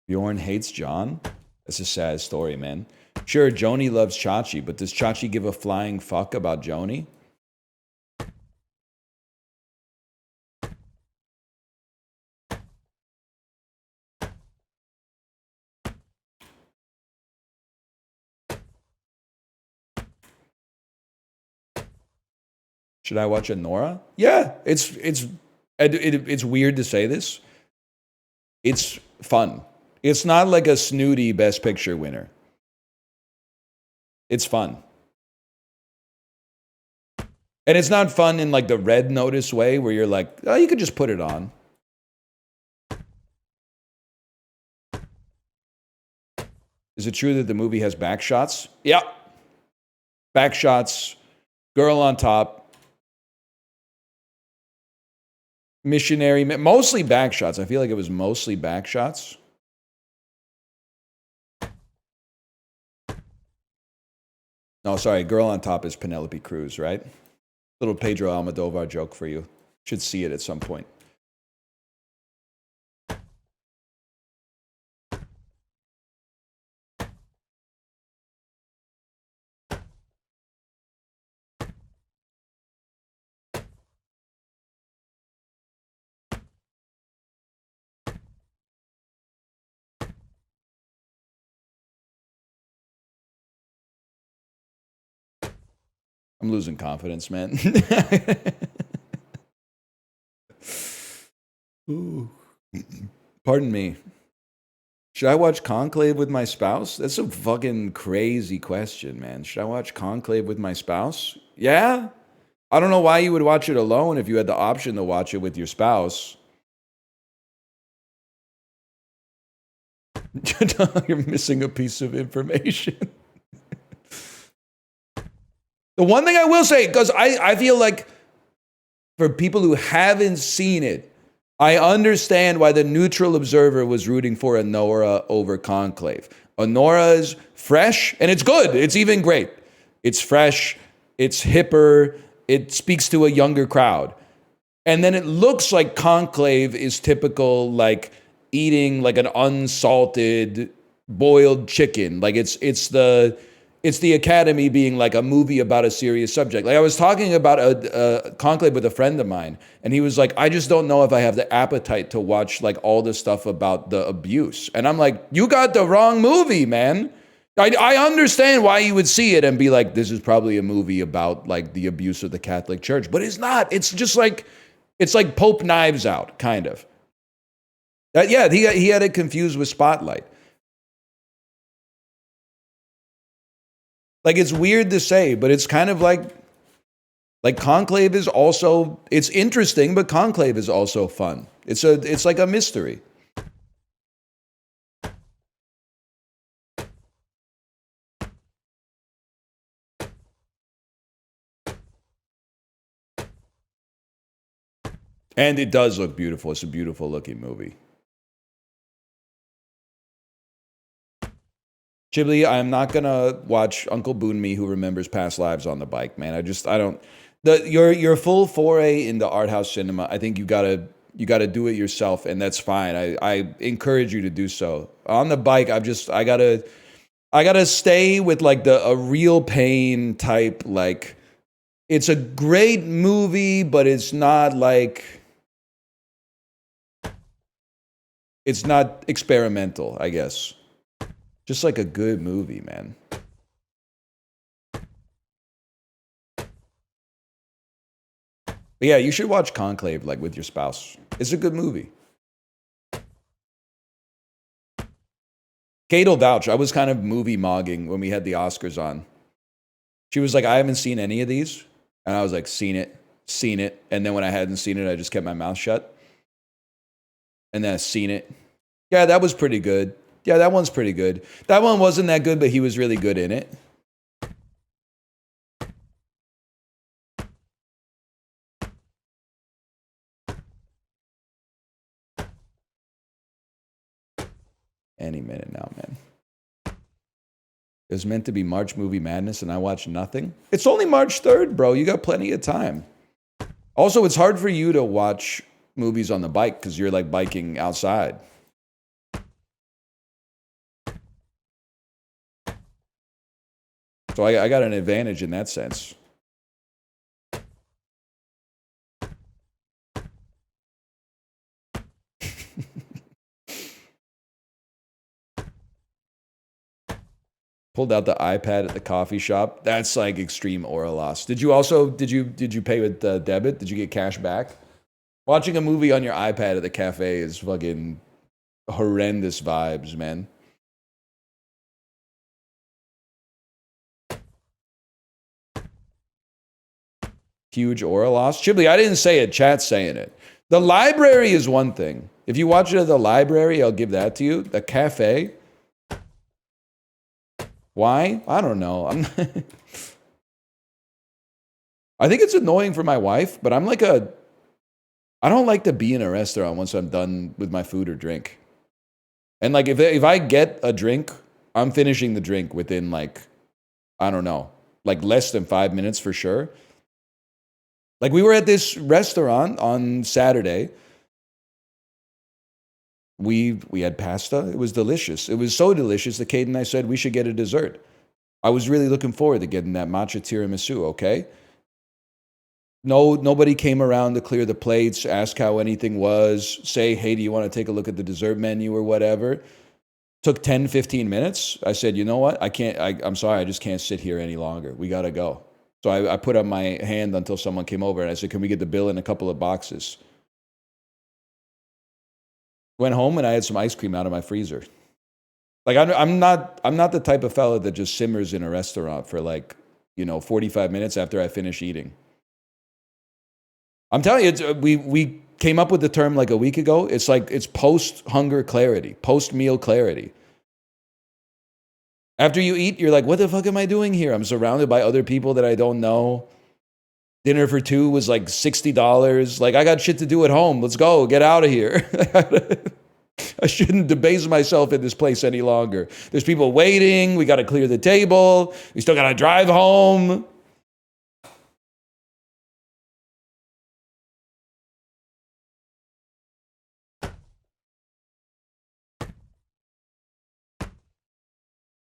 Bjorn hates John? That's a sad story, man. Sure, Joni loves Chachi, but does Chachi give a flying fuck about Joni? Should I watch Nora? Yeah, it's weird to say this. It's fun. It's not like a snooty Best Picture winner. It's fun. And it's not fun in like the Red Notice way where you're like, oh, you could just put it on. Is it true that the movie has back shots? Yeah. Back shots, girl on top, missionary, mostly back shots. I feel like it was mostly back shots. No, sorry, girl on top is Penelope Cruz, right? Little Pedro Almodovar joke for you. Should see it at some point. I'm losing confidence, man. Ooh. Pardon me. Should I watch Conclave with my spouse? That's a fucking crazy question, man. Should I watch Conclave with my spouse? Yeah? I don't know why you would watch it alone if you had the option to watch it with your spouse. You're missing a piece of information. The one thing I will say, because I feel like for people who haven't seen it, I understand why the neutral observer was rooting for Honora over Conclave. Honora is fresh, and it's good. It's even great. It's fresh. It's hipper. It speaks to a younger crowd. And then it looks like Conclave is typical, like eating like an unsalted boiled chicken. Like it's the Academy being like a movie about a serious subject. Like I was talking about a Conclave with a friend of mine, and he was like, I just don't know if I have the appetite to watch like all the stuff about the abuse. And I'm like, you got the wrong movie, man. I understand why you would see it and be like, this is probably a movie about like the abuse of the Catholic Church, but it's not. It's just like, it's like Pope Knives Out, kind of. Yeah, he had it confused with Spotlight. Like, it's weird to say, but it's kind of like Conclave is also, it's interesting, but Conclave is also fun. It's like a mystery. And it does look beautiful. It's a beautiful looking movie. Ghibli, I'm not gonna watch Uncle Boonme Who Remembers Past Lives on the bike, man. I don't. Your full foray into art house cinema, I think you gotta do it yourself, and that's fine. I encourage you to do so. On the bike, I gotta stay with like a real pain type. Like, it's a great movie, but it's not like, it's not experimental, I guess. Just like a good movie, man. But yeah, you should watch Conclave like with your spouse. It's a good movie. Kate'll vouch. I was kind of movie mogging when we had the Oscars on. She was like, I haven't seen any of these. And I was like, seen it. And then when I hadn't seen it, I just kept my mouth shut. And then I seen it. Yeah, that was pretty good. Yeah, that one's pretty good. That one wasn't that good, but he was really good in it. Any minute now, man. It was meant to be March Movie Madness, and I watched nothing. It's only March 3rd, bro. You got plenty of time. Also, it's hard for you to watch movies on the bike because you're like biking outside. So I got an advantage in that sense. Pulled out the iPad at the coffee shop. That's like extreme aura loss. Did you pay with debit? Did you get cash back? Watching a movie on your iPad at the cafe is fucking horrendous vibes, man. Huge aura loss. Chibley, I didn't say it. Chat's saying it. The library is one thing. If you watch it at the library, I'll give that to you. The cafe. Why? I don't know. I think it's annoying for my wife, but I don't like to be in a restaurant once I'm done with my food or drink. And like if I get a drink, I'm finishing the drink within like, I don't know, like less than 5 minutes for sure. Like we were at this restaurant on Saturday. We had pasta. It was delicious. It was so delicious that Kate and I said we should get a dessert. I was really looking forward to getting that matcha tiramisu, okay? Nobody came around to clear the plates, ask how anything was, say, hey, do you want to take a look at the dessert menu or whatever? Took 10, 15 minutes. I said, you know what? I'm sorry, I just can't sit here any longer. We got to go. So I put up my hand until someone came over and I said, can we get the bill in a couple of boxes? Went home and I had some ice cream out of my freezer. Like I'm not the type of fella that just simmers in a restaurant for like, 45 minutes after I finish eating. I'm telling you, we came up with the term like a week ago. It's like it's post-hunger clarity, post-meal clarity. After you eat, you're like, what the fuck am I doing here? I'm surrounded by other people that I don't know. Dinner for two was like $60. Like, I got shit to do at home. Let's go. Get out of here. I shouldn't debase myself in this place any longer. There's people waiting. We got to clear the table. We still got to drive home.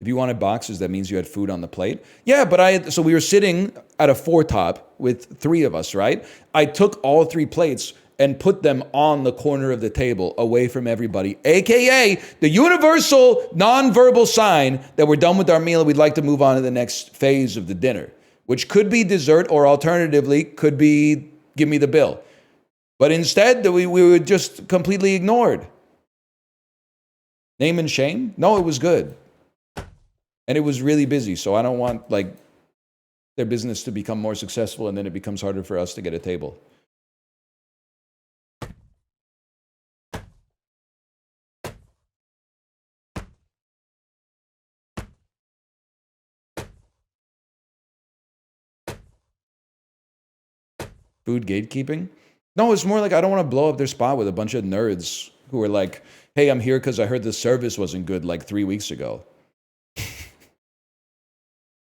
If you wanted boxes, that means you had food on the plate. Yeah, but so we were sitting at a four top with three of us, right? I took all three plates and put them on the corner of the table away from everybody, AKA the universal nonverbal sign that we're done with our meal and we'd like to move on to the next phase of the dinner, which could be dessert or alternatively could be give me the bill. But instead, we were just completely ignored. Name and shame? No, it was good. And it was really busy, so I don't want like their business to become more successful and then it becomes harder for us to get a table. Food gatekeeping? No, it's more like I don't want to blow up their spot with a bunch of nerds who are like, hey, I'm here because I heard the service wasn't good like 3 weeks ago.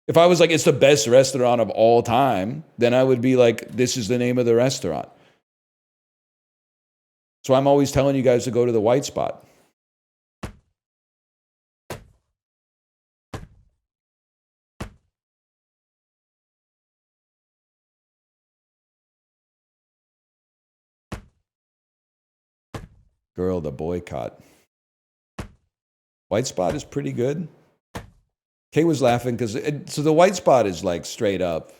If I was like, it's the best restaurant of all time, then I would be like, this is the name of the restaurant. So I'm always telling you guys to go to the white spot. Girl, the boycott. White spot is pretty good. Kay was laughing because so the white spot is like straight up.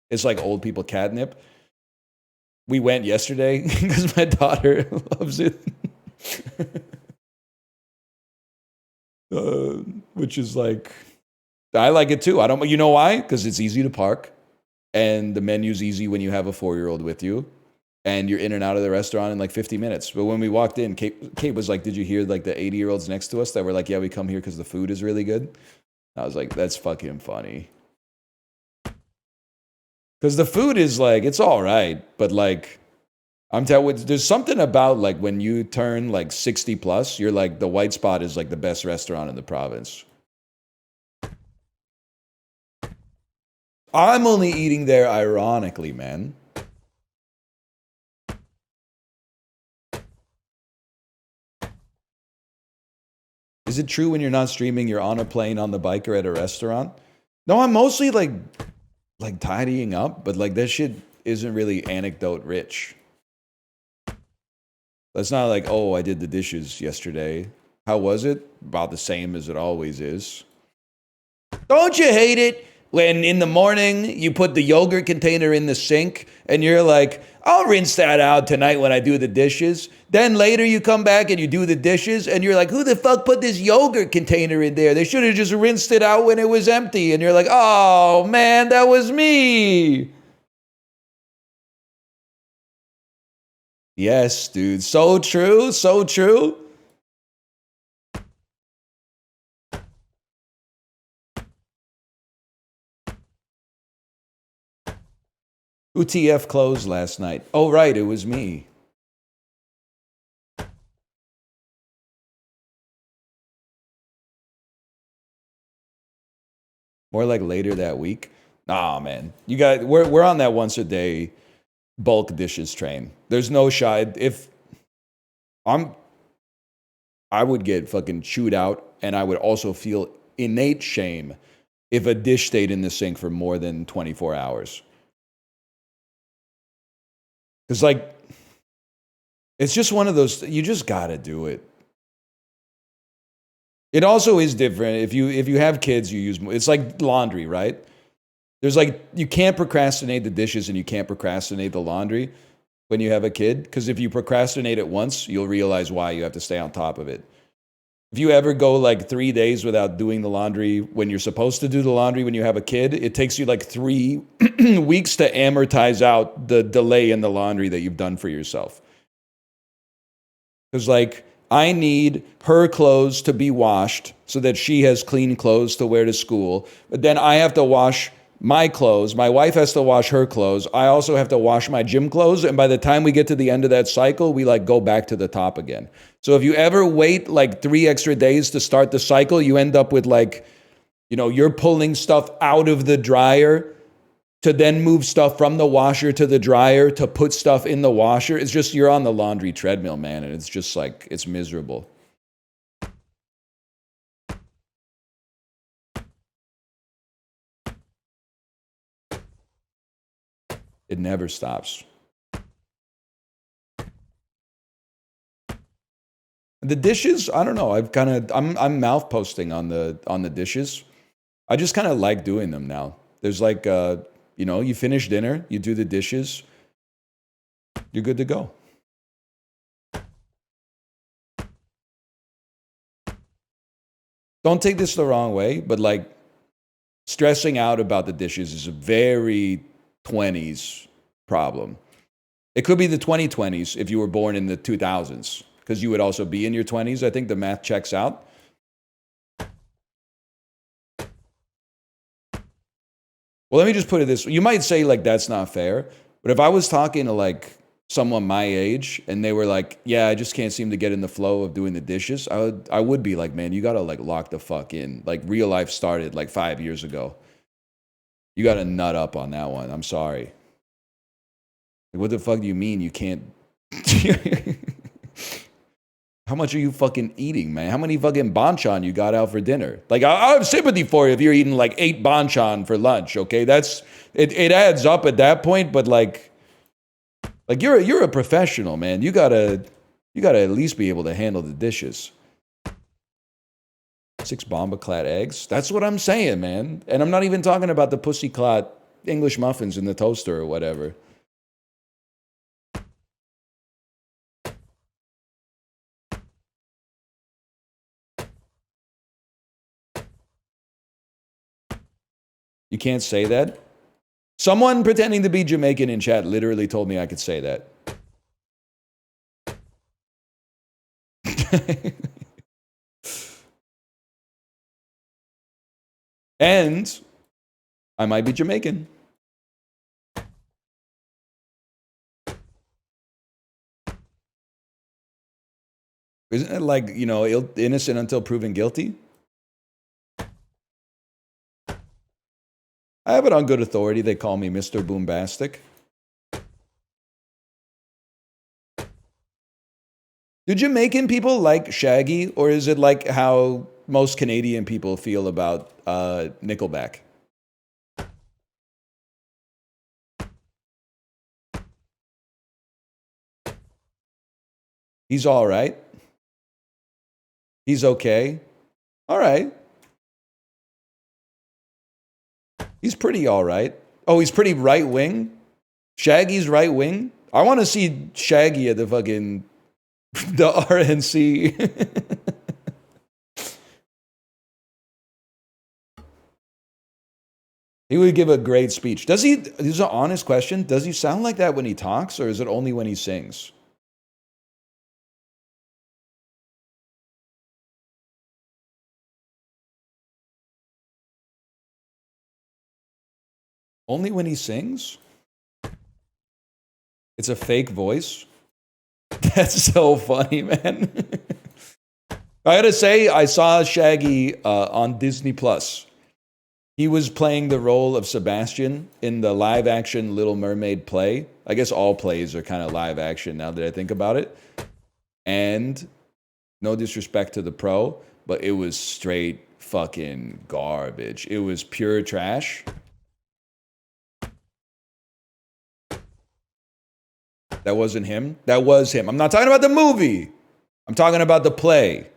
It's like old people catnip. We went yesterday because my daughter loves it. Which is like, I like it too. I don't, you know why? Because it's easy to park and the menu's easy when you have a 4-year-old with you and you're in and out of the restaurant in like 50 minutes. But when we walked in, Kate was like, did you hear like the 80-year-olds next to us that were like, yeah, we come here because the food is really good? I was like, that's fucking funny. Because the food is like, it's all right. But like, I'm telling you, there's something about like when you turn like 60 plus, you're like, the white spot is like the best restaurant in the province. I'm only eating there ironically, man. Is it true when you're not streaming, you're on a plane, on the bike, or at a restaurant? No, I'm mostly like tidying up, but like that shit isn't really anecdote rich. That's not like, oh, I did the dishes yesterday. How was it? About the same as it always is. Don't you hate it when in the morning you put the yogurt container in the sink and you're like, I'll rinse that out tonight when I do the dishes. Then later you come back and you do the dishes and you're like, who the fuck put this yogurt container in there? They should have just rinsed it out when it was empty. And you're like, oh man, that was me. Yes, dude. So true. So true. Who TF closed last night? Oh, right. It was me. More like later that week. Nah, man. You got we're on that once a day bulk dishes train. There's no shy. If I'm I would get fucking chewed out and I would also feel innate shame if a dish stayed in the sink for more than 24 hours. Cuz like it's just one of those you just got to do it. It also is different if you have kids you use it's like laundry, right? There's like you can't procrastinate the dishes and you can't procrastinate the laundry when you have a kid because if you procrastinate it once, you'll realize why you have to stay on top of it. If you ever go like 3 days without doing the laundry when you're supposed to do the laundry when you have a kid, it takes you like 3 weeks to amortize out the delay in the laundry that you've done for yourself. Because like I need her clothes to be washed so that she has clean clothes to wear to school. But then I have to wash my clothes. My wife has to wash her clothes. I also have to wash my gym clothes. And by the time we get to the end of that cycle, we like go back to the top again. So if you ever wait like 3 extra days to start the cycle, you end up with like, you know, you're pulling stuff out of the dryer to then move stuff from the washer to the dryer to put stuff in the washer. It's just you're on the laundry treadmill, man. And it's just like, it's miserable. It never stops. The dishes, I don't know. I'm mouth posting on the dishes. I just kind of like doing them now. There's like you know, you finish dinner, you do the dishes, you're good to go. Don't take this the wrong way, but like stressing out about the dishes is a very 20s problem. It could be the 2020s if you were born in the 2000s, because you would also be in your 20s. I think the math checks out. Well, let me just put it this way. You might say, like, that's not fair. But if I was talking to, like, someone my age and they were like, yeah, I just can't seem to get in the flow of doing the dishes, I would be like, man, you got to, like, lock the fuck in. Like, real life started, like, 5 years ago. You got to nut up on that one. I'm sorry. Like, what the fuck do you mean you can't... How much are you fucking eating, man? How many fucking banchan you got out for dinner? Like, I have sympathy for you if you're eating like 8 banchan for lunch, okay? That's it adds up at that point, but like you're a professional, man. You gotta at least be able to handle the dishes. 6 bomba-clad eggs. That's what I'm saying, man. And I'm not even talking about the pussy-clot English muffins in the toaster or whatever. You can't say that? Someone pretending to be Jamaican in chat literally told me I could say that. And I might be Jamaican. Isn't it like, you know, innocent until proven guilty? I have it on good authority. They call me Mr. Boombastic. Do Jamaican people like Shaggy, or is it like how most Canadian people feel about Nickelback? He's all right. He's okay. All right. He's pretty all right. Oh, he's pretty right wing. Shaggy's right wing. I want to see Shaggy at the fucking the RNC. He would give a great speech. Does he? This is an honest question. Does he sound like that when he talks, or is it only when he sings? Only when he sings? It's a fake voice? That's so funny, man. I gotta say, I saw Shaggy on Disney Plus. He was playing the role of Sebastian in the live-action Little Mermaid play. I guess all plays are kind of live-action now that I think about it. And no disrespect to the pro, but it was straight fucking garbage. It was pure trash. That wasn't him? That was him. I'm not talking about the movie. I'm talking about the play.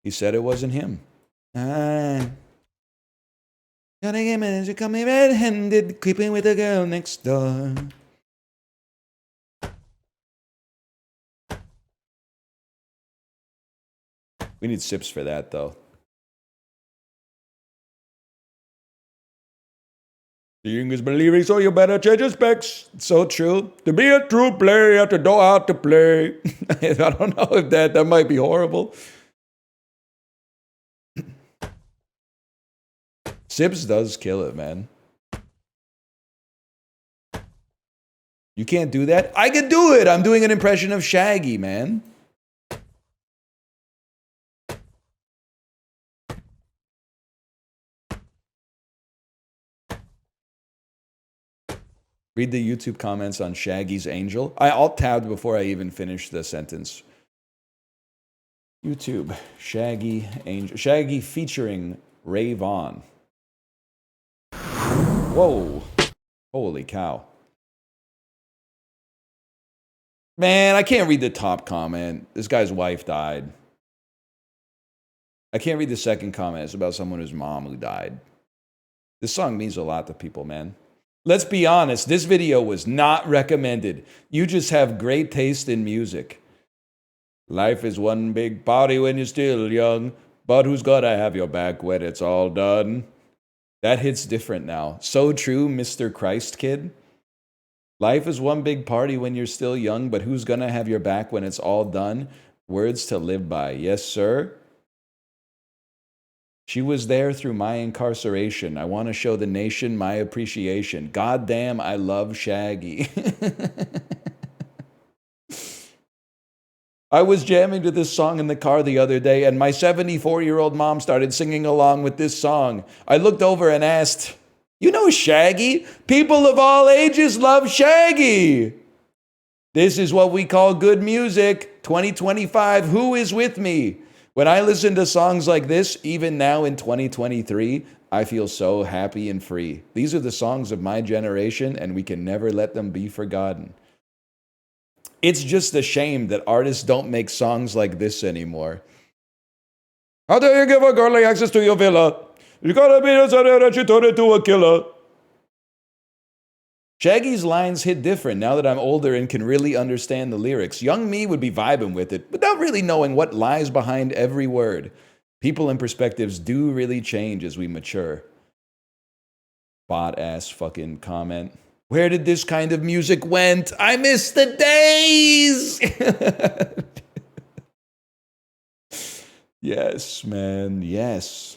He said it wasn't him. Gotta get managed to come in red-handed, creeping with the girl next door. We need sips for that, though. Seeing is believing, so you better change your specs. So true. To be a true player, you have to know how to play. I don't know if that might be horrible. Sips does kill it, man. You can't do that? I can do it! I'm doing an impression of Shaggy, man. Read the YouTube comments on Shaggy's Angel. I alt-tabbed before I even finished the sentence. YouTube, Shaggy Angel. Shaggy featuring Ray Vaughn. Whoa. Holy cow. Man, I can't read the top comment. This guy's wife died. I can't read the second comment. It's about someone whose mom who died. This song means a lot to people, man. Let's be honest, this video was not recommended. You just have great taste in music. Life is one big party when you're still young, but who's gonna have your back when it's all done? That hits different now. So true, Mr. Christ Kid. Life is one big party when you're still young, but who's gonna have your back when it's all done? Words to live by. Yes, sir. She was there through my incarceration. I want to show the nation my appreciation. God damn, I love Shaggy. I was jamming to this song in the car the other day, and my 74-year-old mom started singing along with this song. I looked over and asked, "You know Shaggy? People of all ages love Shaggy." This is what we call good music. 2025, who is with me? When I listen to songs like this, even now in 2023, I feel so happy and free. These are the songs of my generation, and we can never let them be forgotten. It's just a shame that artists don't make songs like this anymore. How dare you give a girl access to your villa? You gotta be a son that you turned into a killer. Shaggy's lines hit different now that I'm older and can really understand the lyrics. Young me would be vibing with it, without really knowing what lies behind every word. People and perspectives do really change as we mature. Bot-ass fucking comment. Where did this kind of music went? I miss the days! Yes, man, yes.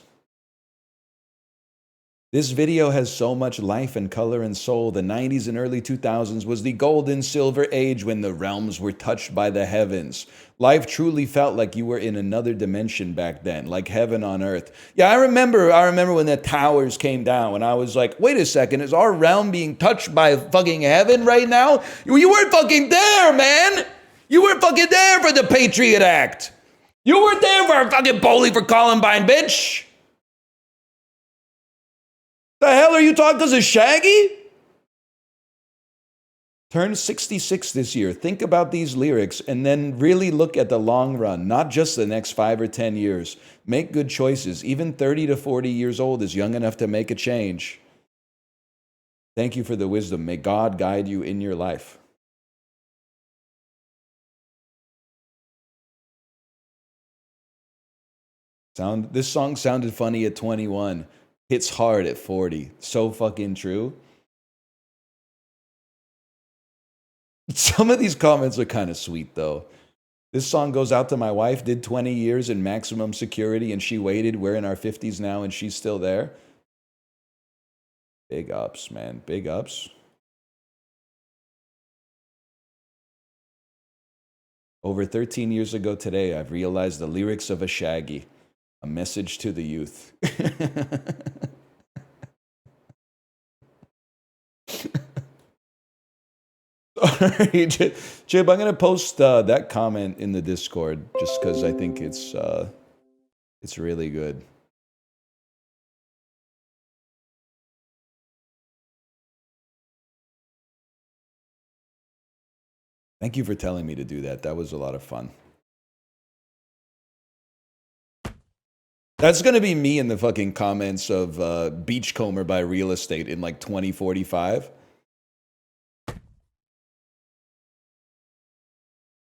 This video has so much life and color and soul. The 90s and early 2000s was the golden silver age when the realms were touched by the heavens. Life truly felt like you were in another dimension back then, like heaven on earth. Yeah, I remember when the towers came down, when I was like, wait a second, is our realm being touched by fucking heaven right now? You weren't fucking there, man! You weren't fucking there for the Patriot Act! You weren't there for fucking Bowling for Columbine, bitch! The hell are you talking? Because of Shaggy? Turn 66 this year. Think about these lyrics and then really look at the long run, not just the next 5 or 10 years. Make good choices. Even 30 to 40 years old is young enough to make a change. Thank you for the wisdom. May God guide you in your life. This song sounded funny at 21. Hits hard at 40. So fucking true. Some of these comments are kind of sweet, though. This song goes out to my wife, did 20 years in maximum security, and she waited. We're in our 50s now, and she's still there. Big ups, man. Big ups. Over 13 years ago today, I've realized the lyrics of a Shaggy. A message to the youth. Sorry, Chip, I'm gonna post that comment in the Discord just because I think it's really good. Thank you for telling me to do that. That was a lot of fun. That's gonna be me in the fucking comments of Beachcomber by Real Estate in like 2045.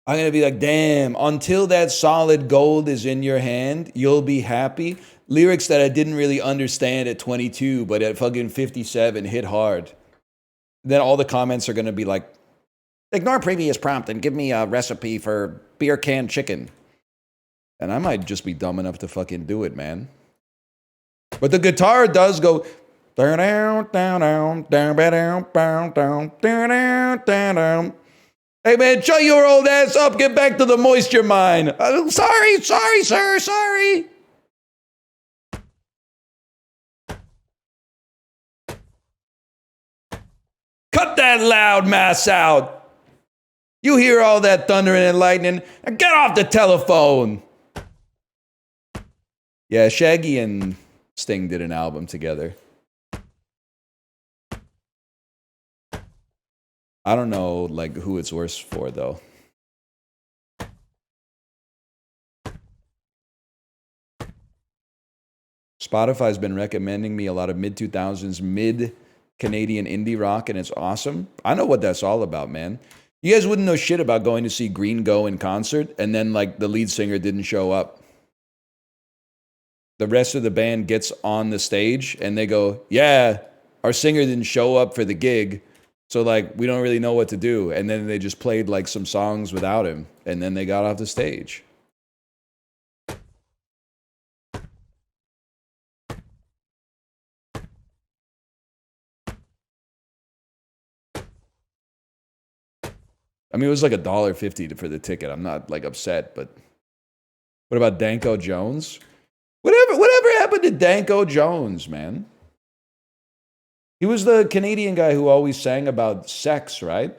I'm going to be like, damn, until that solid gold is in your hand, you'll be happy. Lyrics that I didn't really understand at 22, but at fucking 57 hit hard. Then all the comments are going to be like, ignore previous prompt and give me a recipe for beer can chicken. And I might just be dumb enough to fucking do it, man. But the guitar does go... Down, down, down, down, down, down, down, down, down, down. Hey, man, shut your old ass up. Get back to the moisture mine. Sorry, sir, sorry. Cut that loud mass out. You hear all that thundering and lightning? Now get off the telephone. Yeah, Shaggy and Sting did an album together. I don't know, like, who it's worse for, though. Spotify's been recommending me a lot of mid-2000s, mid-Canadian indie rock, and it's awesome. I know what that's all about, man. You guys wouldn't know shit about going to see Green Go in concert, and then, like, the lead singer didn't show up. The rest of the band gets on the stage, and they go, yeah, our singer didn't show up for the gig, so, like, we don't really know what to do. And then they just played, like, some songs without him. And then they got off the stage. I mean, it was like $1.50 for the ticket. I'm not, like, upset, but... What about Danko Jones? Whatever happened to Danko Jones, man? He was the Canadian guy who always sang about sex, right?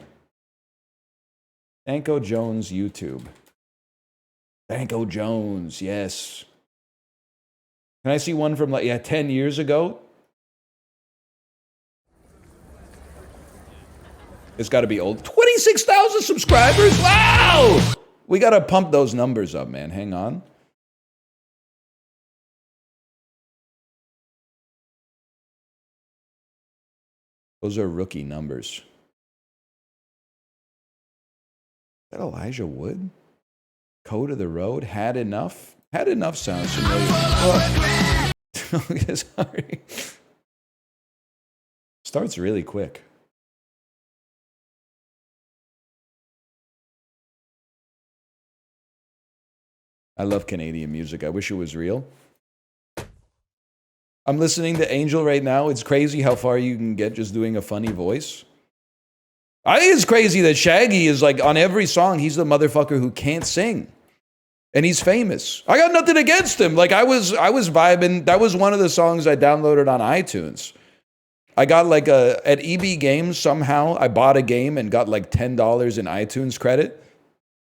Danko Jones YouTube. Danko Jones, yes. Can I see one from like, 10 years ago? It's got to be old. 26,000 subscribers? Wow! We got to pump those numbers up, man. Hang on. Those are rookie numbers. Is that Elijah Wood? Code of the Road? Had Enough? Had Enough sounds familiar. Okay, sorry. Starts really quick. I love Canadian music. I wish it was real. I'm listening to Angel right now. It's crazy how far you can get just doing a funny voice. I think it's crazy that Shaggy is like on every song, he's the motherfucker who can't sing. And he's famous. I got nothing against him. Like I was vibing. That was one of the songs I downloaded on iTunes. I got like at EB Games somehow, I bought a game and got like $10 in iTunes credit.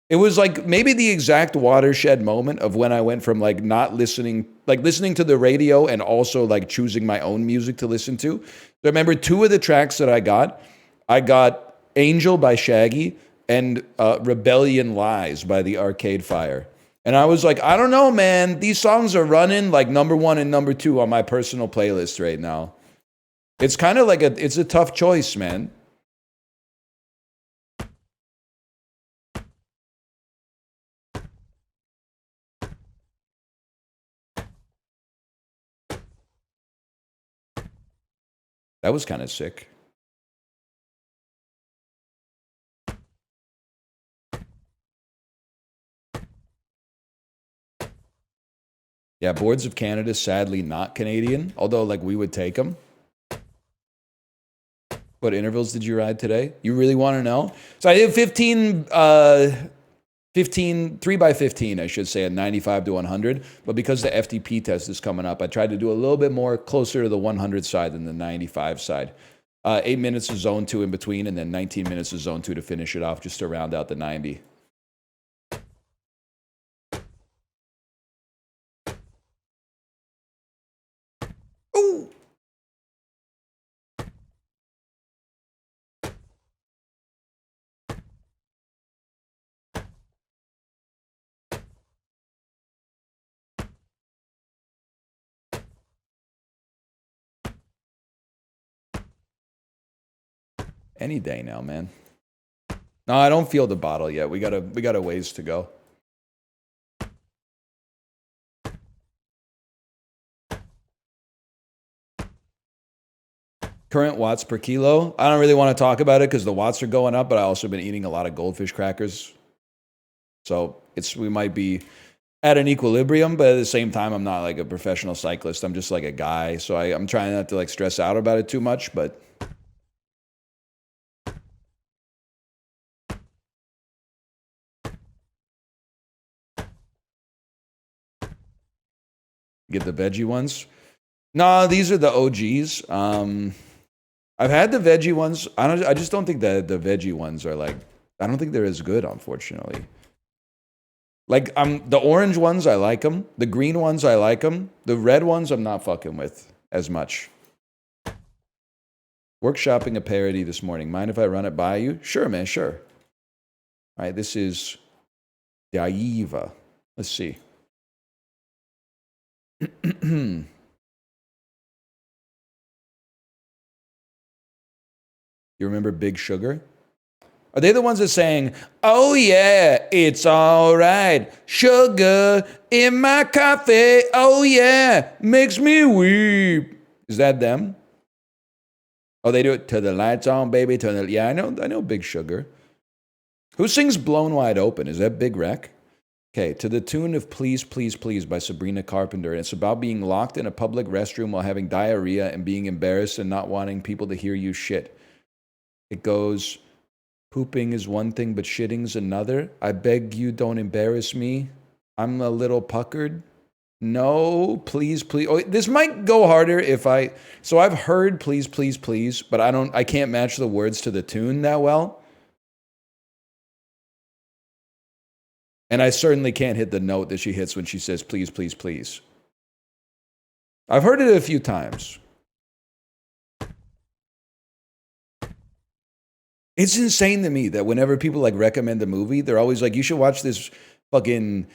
It was like maybe the exact watershed moment of when I went from like not listening, like listening to the radio and also like choosing my own music to listen to. So I remember two of the tracks that I got Angel by Shaggy and Rebellion Lies by the Arcade Fire. And I was like, I don't know, man. These songs are running like #1 and #2 on my personal playlist right now. It's kind of like it's a tough choice, man. That was kind of sick. Yeah, Boards of Canada, sadly not Canadian, although like we would take them. What intervals did you ride today? You really want to know? So I did 15, 3x15, I should say, at 95 to 100. But because the FTP test is coming up, I tried to do a little bit more closer to the 100 side than the 95 side. 8 minutes of zone 2 in between, and then 19 minutes of zone 2 to finish it off, just to round out the 90. Ooh! Any day now, man. No, I don't feel the bottle yet. We got a ways to go. Current watts per kilo. I don't really want to talk about it because the watts are going up, but I also been eating a lot of goldfish crackers. So we might be at an equilibrium, but at the same time, I'm not like a professional cyclist. I'm just like a guy. So I'm trying not to like stress out about it too much, but get the veggie ones. No, these are the OGs. I've had the veggie ones. I just don't think that the veggie ones are like, I don't think they're as good, unfortunately. Like, the orange ones, I like them. The green ones, I like them. The red ones, I'm not fucking with as much. Workshopping a parody this morning. Mind if I run it by you? Sure, man, sure. All right, this is Daiva. Let's see. You remember Big Sugar? Are they the ones that saying, "Oh yeah, it's all right, sugar in my coffee, oh yeah, makes me weep"? Is that them? Oh, they do it to the lights on, baby. Yeah, I know Big Sugar. Who sings Blown Wide Open? Is that Big Wreck? Okay, to the tune of Please, Please, Please by Sabrina Carpenter. And it's about being locked in a public restroom while having diarrhea and being embarrassed and not wanting people to hear you shit. It goes, pooping is one thing, but shitting's another. I beg you, don't embarrass me. I'm a little puckered. No, please, please. Oh, this might go harder if so I've heard Please, Please, Please, but I can't match the words to the tune that well. And I certainly can't hit the note that she hits when she says, please, please, please. I've heard it a few times. It's insane to me that whenever people like recommend a movie, they're always like, you should watch this fucking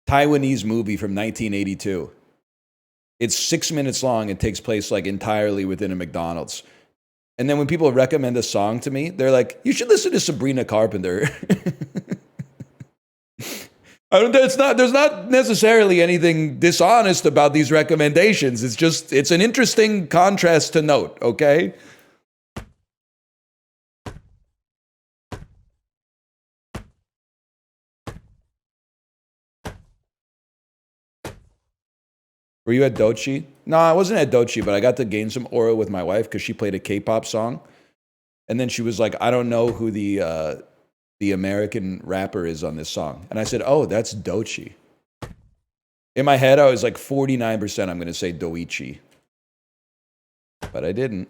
Taiwanese movie from 1982. It's 6 minutes long. It takes place like entirely within a McDonald's. And then when people recommend a song to me, they're like, you should listen to Sabrina Carpenter. There's not necessarily anything dishonest about these recommendations. It's an interesting contrast to note, okay? Were you at Dochi? No, I wasn't at Dochi, but I got to gain some aura with my wife because she played a K-pop song. And then she was like, I don't know who the American rapper is on this song. And I said, oh, that's Dochi. In my head, I was like 49% I'm going to say Doichi. But I didn't.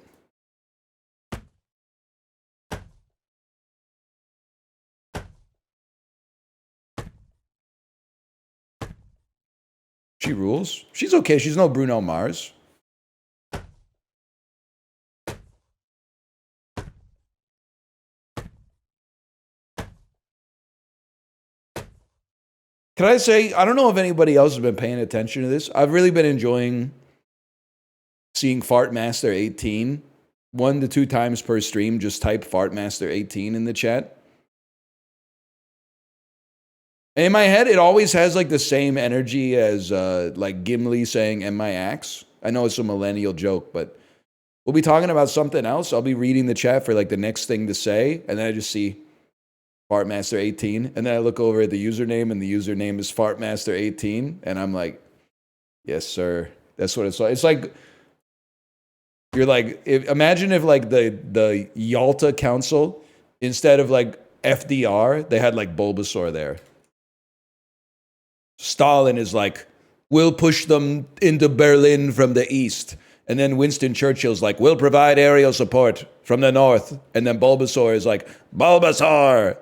She rules. She's okay. She's no Bruno Mars. Can I say, I don't know if anybody else has been paying attention to this. I've really been enjoying seeing Fartmaster18 1 to 2 times per stream. Just type Fartmaster18 in the chat. In my head, it always has like the same energy as like Gimli saying "Am my axe?" I know it's a millennial joke, but we'll be talking about something else. I'll be reading the chat for like the next thing to say, and then I just see Fartmaster18, and then I look over at the username, and the username is Fartmaster18, and I'm like, yes, sir. That's what it's like. It's like you're like, imagine if like the Yalta Council, instead of like FDR, they had like Bulbasaur there. Stalin is like, we'll push them into Berlin from the east. And then Winston Churchill's like, we'll provide aerial support from the north. And then Bulbasaur is like, Bulbasaur.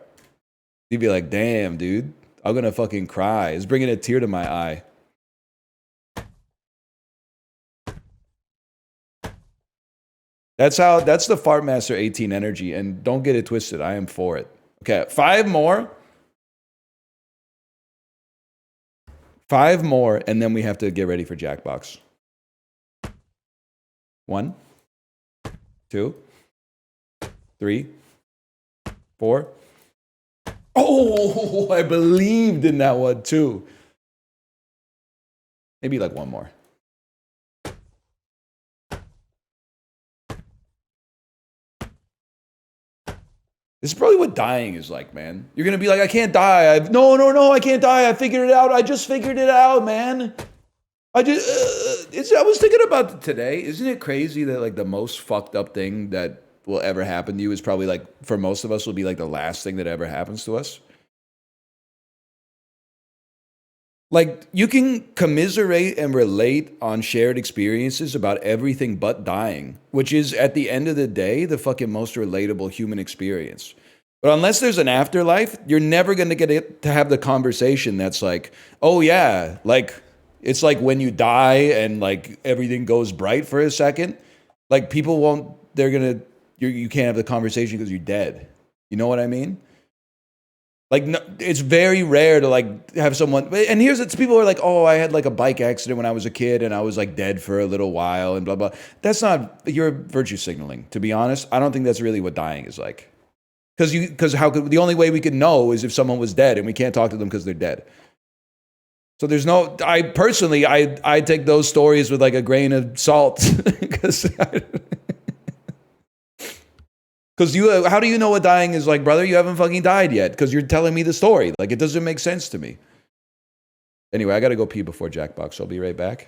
You'd be like, damn, dude, I'm going to fucking cry. It's bringing a tear to my eye. That's the Fartmaster 18 energy. And don't get it twisted. I am for it. Okay, 5 more. 5 more, and then we have to get ready for Jackbox. 1, 2, 3, 4. Oh, I believed in that one too. Maybe like 1 more. This is probably what dying is like, man. You're gonna be like, I can't die. No, I can't die. I figured it out. I just figured it out, man. I was thinking about it today. Isn't it crazy that like the most fucked up thing that will ever happen to you is probably like, for most of us, will be like the last thing that ever happens to us? Like, you can commiserate and relate on shared experiences about everything but dying, which is, at the end of the day, the fucking most relatable human experience. But unless there's an afterlife, you're never going to get to have the conversation that's like, oh yeah, like, it's like when you die and like everything goes bright for a second. Like, people won't, you can't have the conversation because you're dead. You know what I mean? Like, no, it's very rare to like have someone, and it's people are like, oh, I had like a bike accident when I was a kid and I was like dead for a little while and blah, blah. That's not, you're virtue signaling, to be honest. I don't think that's really what dying is like. Because the only way we could know is if someone was dead, and we can't talk to them because they're dead. So there's no, I personally take those stories with like a grain of salt. Because how do you know what dying is like, brother? You haven't fucking died yet because you're telling me the story. Like, it doesn't make sense to me. Anyway, I got to go pee before Jackbox. So I'll be right back.